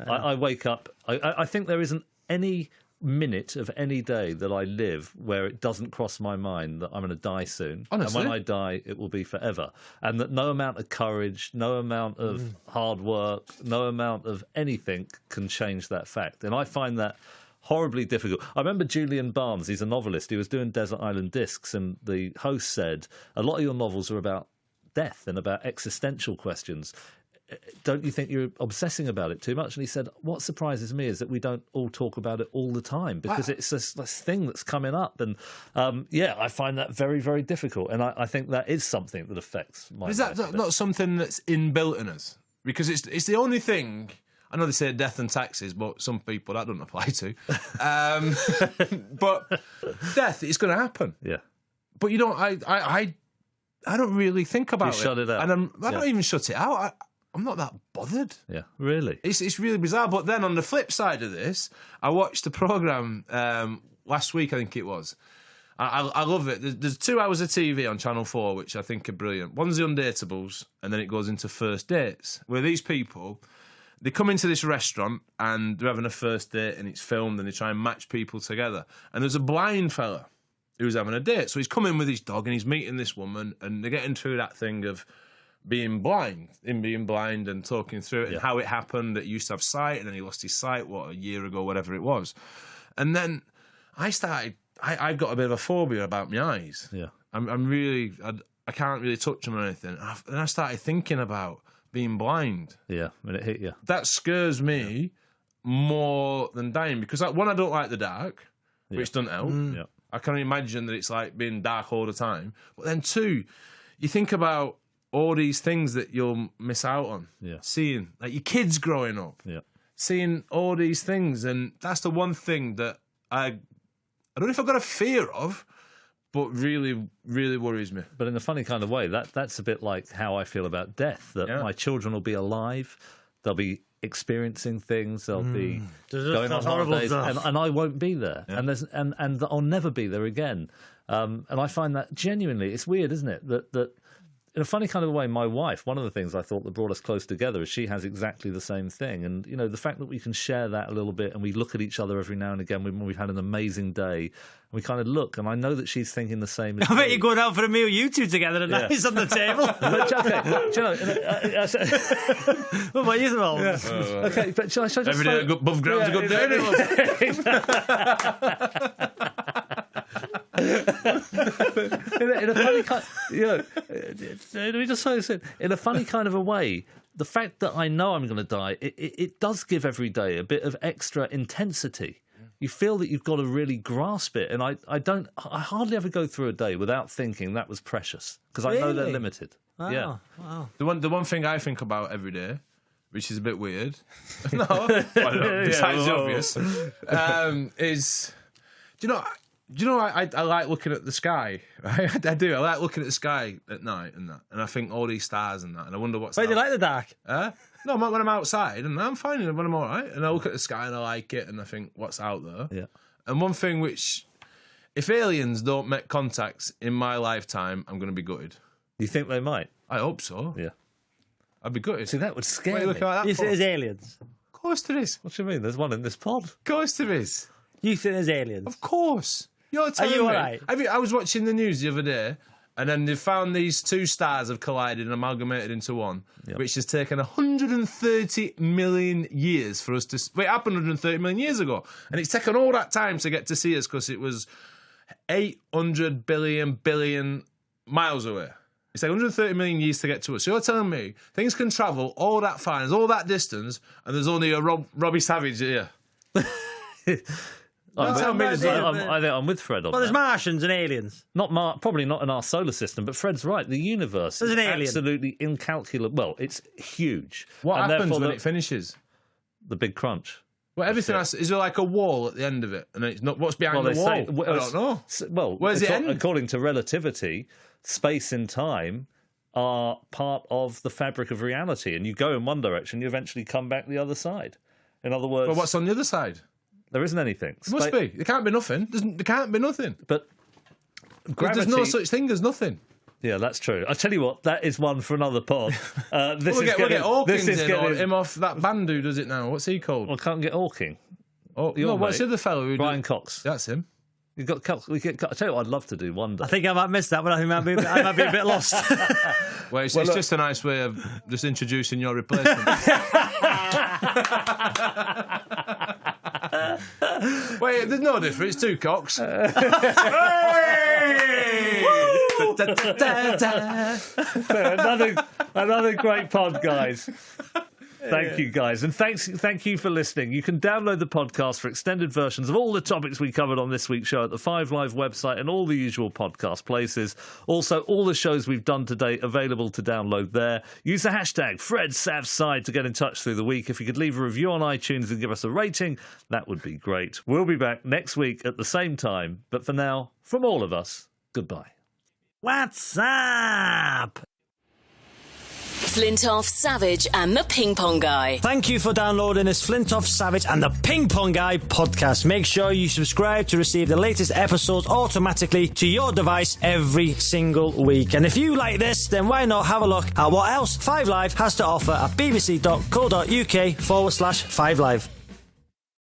I wake up. I think there isn't any minute of any day that I live where it doesn't cross my mind that I'm going to die soon. Honestly? And when I die, it will be forever. And that no amount of courage, no amount of hard work, no amount of anything can change that fact. And I find that horribly difficult. I remember Julian Barnes, he's a novelist, he was doing Desert Island Discs, and the host said, a lot of your novels are about death and about existential questions. Don't you think you're obsessing about it too much? And he said, what surprises me is that we don't all talk about it all the time, because it's this thing that's coming up. And I find that very, very difficult. And I think that is something that affects my life. Is that not something that's inbuilt in us? Because it's the only thing. I know they say death and taxes, but some people that doesn't apply to. But death, it's going to happen. Yeah. But you know, I don't really think about it. You shut it out. And I don't even shut it out. I'm not that bothered. Yeah, really. It's really bizarre. But then on the flip side of this, I watched a programme last week, I think it was. I love it. There's 2 hours of TV on Channel 4, which I think are brilliant. One's The Undateables, and then it goes into First Dates, where these people, they come into this restaurant and they're having a first date and it's filmed and they try and match people together. And there's a blind fella who's having a date. So he's come in with his dog and he's meeting this woman and they're getting through that thing of being blind and talking through it and how it happened, that he used to have sight and then he lost his sight, a year ago, whatever it was. And then I've got a bit of a phobia about my eyes. Yeah. I can't really touch them or anything. And I started thinking about being blind. Yeah, when it hit you. That scares me more than dying, because one, I don't like the dark, which doesn't help. Yeah. I can't imagine that it's like being dark all the time. But then 2, you think about all these things that you'll miss out on. Yeah. Seeing, like your kids growing up. Yeah. Seeing all these things. And that's the one thing that I don't know if I've got a fear of, but really, really worries me. But in a funny kind of way, that's a bit like how I feel about death, that my children will be alive, they'll be experiencing things, they'll be going on holidays, and I won't be there. Yeah. And I'll never be there again. And I find that genuinely, it's weird, isn't it? That in a funny kind of way, my wife, one of the things I thought that brought us close together is she has exactly the same thing. And, you know, the fact that we can share that a little bit and we look at each other every now and again when we've had an amazing day, and we kind of look, and I know that she's thinking the same as I bet me. you're going out for a meal, you two together, and he's on the table. But, okay, do you know, what about you, Noel? Yeah. Okay, but shall I just every day above ground's a good day. In a funny kind, let me just say this in a funny kind of a way. The fact that I know I'm going to die, it does give every day a bit of extra intensity. You feel that you've got to really grasp it, and I hardly ever go through a day without thinking that was precious, because I know they're limited. Wow. Yeah. Wow. The one thing I think about every day, which is a bit weird, besides the obvious, is do you know I like looking at the sky, right? I do. I like looking at the sky at night and I think all these stars and that, and I wonder what's. Wait, do you like the dark? No, when I'm outside, and I'm fine when I'm all right, and I look at the sky and I like it, and I think what's out there. Yeah. And one thing which, if aliens don't make contacts in my lifetime, I'm going to be gutted. You think they might? I hope so. Yeah. I'd be gutted. See, that would scare What are you me. looking like that You for? think there's aliens? Of course there is. What do you mean? There's one in this pod. Of course there is. You think there's aliens? Of course. You're telling you me. all right? I was watching the news the other day, and then they found these 2 stars have collided and amalgamated into one, which has taken 130 million years for us to... Wait, it happened 130 million years ago. And it's taken all that time to get to see us because it was 800 billion miles away. It's like 130 million years to get to us. So you're telling me things can travel all that far, all that distance, and there's only a Robbie Savage here. I think I'm with Fred on Well, there's that. Martians and aliens. Probably not in our solar system, but Fred's right. The universe is an alien. absolutely incalculable. Well, it's huge. What And happens therefore when it finishes? The big crunch. Well, everything has, is there like a wall at the end of it? And it's not what's behind the wall? I don't know. Well, where's it end? According to relativity, space and time are part of the fabric of reality, and you go in one direction, you eventually come back the other side. In other words, Well, what's on the other side? there isn't anything. There must be. There can't be nothing. There can't be nothing. But There's no such thing as nothing. Yeah, that's true. I tell you what, that is one for another pod. We'll get Hawkins in, or him off that band who does it now. What's he called? Well, can't get Hawking. Oh, Your what's mate, the other fellow who Brian Cox. That's him. You got. I tell you what, I'd love to do one day. I think I might miss that one. I think I might be a bit lost. Well, it's just a nice way of just introducing your replacement. Wait, there's no difference. It's two cocks. Another great pod, guys. Thank you, guys. And thank you for listening. You can download the podcast for extended versions of all the topics we covered on this week's show at the 5 Live website and all the usual podcast places. Also, all the shows we've done today available to download there. Use the hashtag FredSavSide to get in touch through the week. If you could leave a review on iTunes and give us a rating, that would be great. We'll be back next week at the same time. But for now, from all of us, goodbye. What's up? Flintoff, Savage and the Ping Pong Guy. Thank you for downloading this Flintoff, Savage and the Ping Pong Guy podcast. Make sure you subscribe to receive the latest episodes automatically to your device every single week. And if you like this, then why not have a look at what else 5 Live has to offer at bbc.co.uk/5live.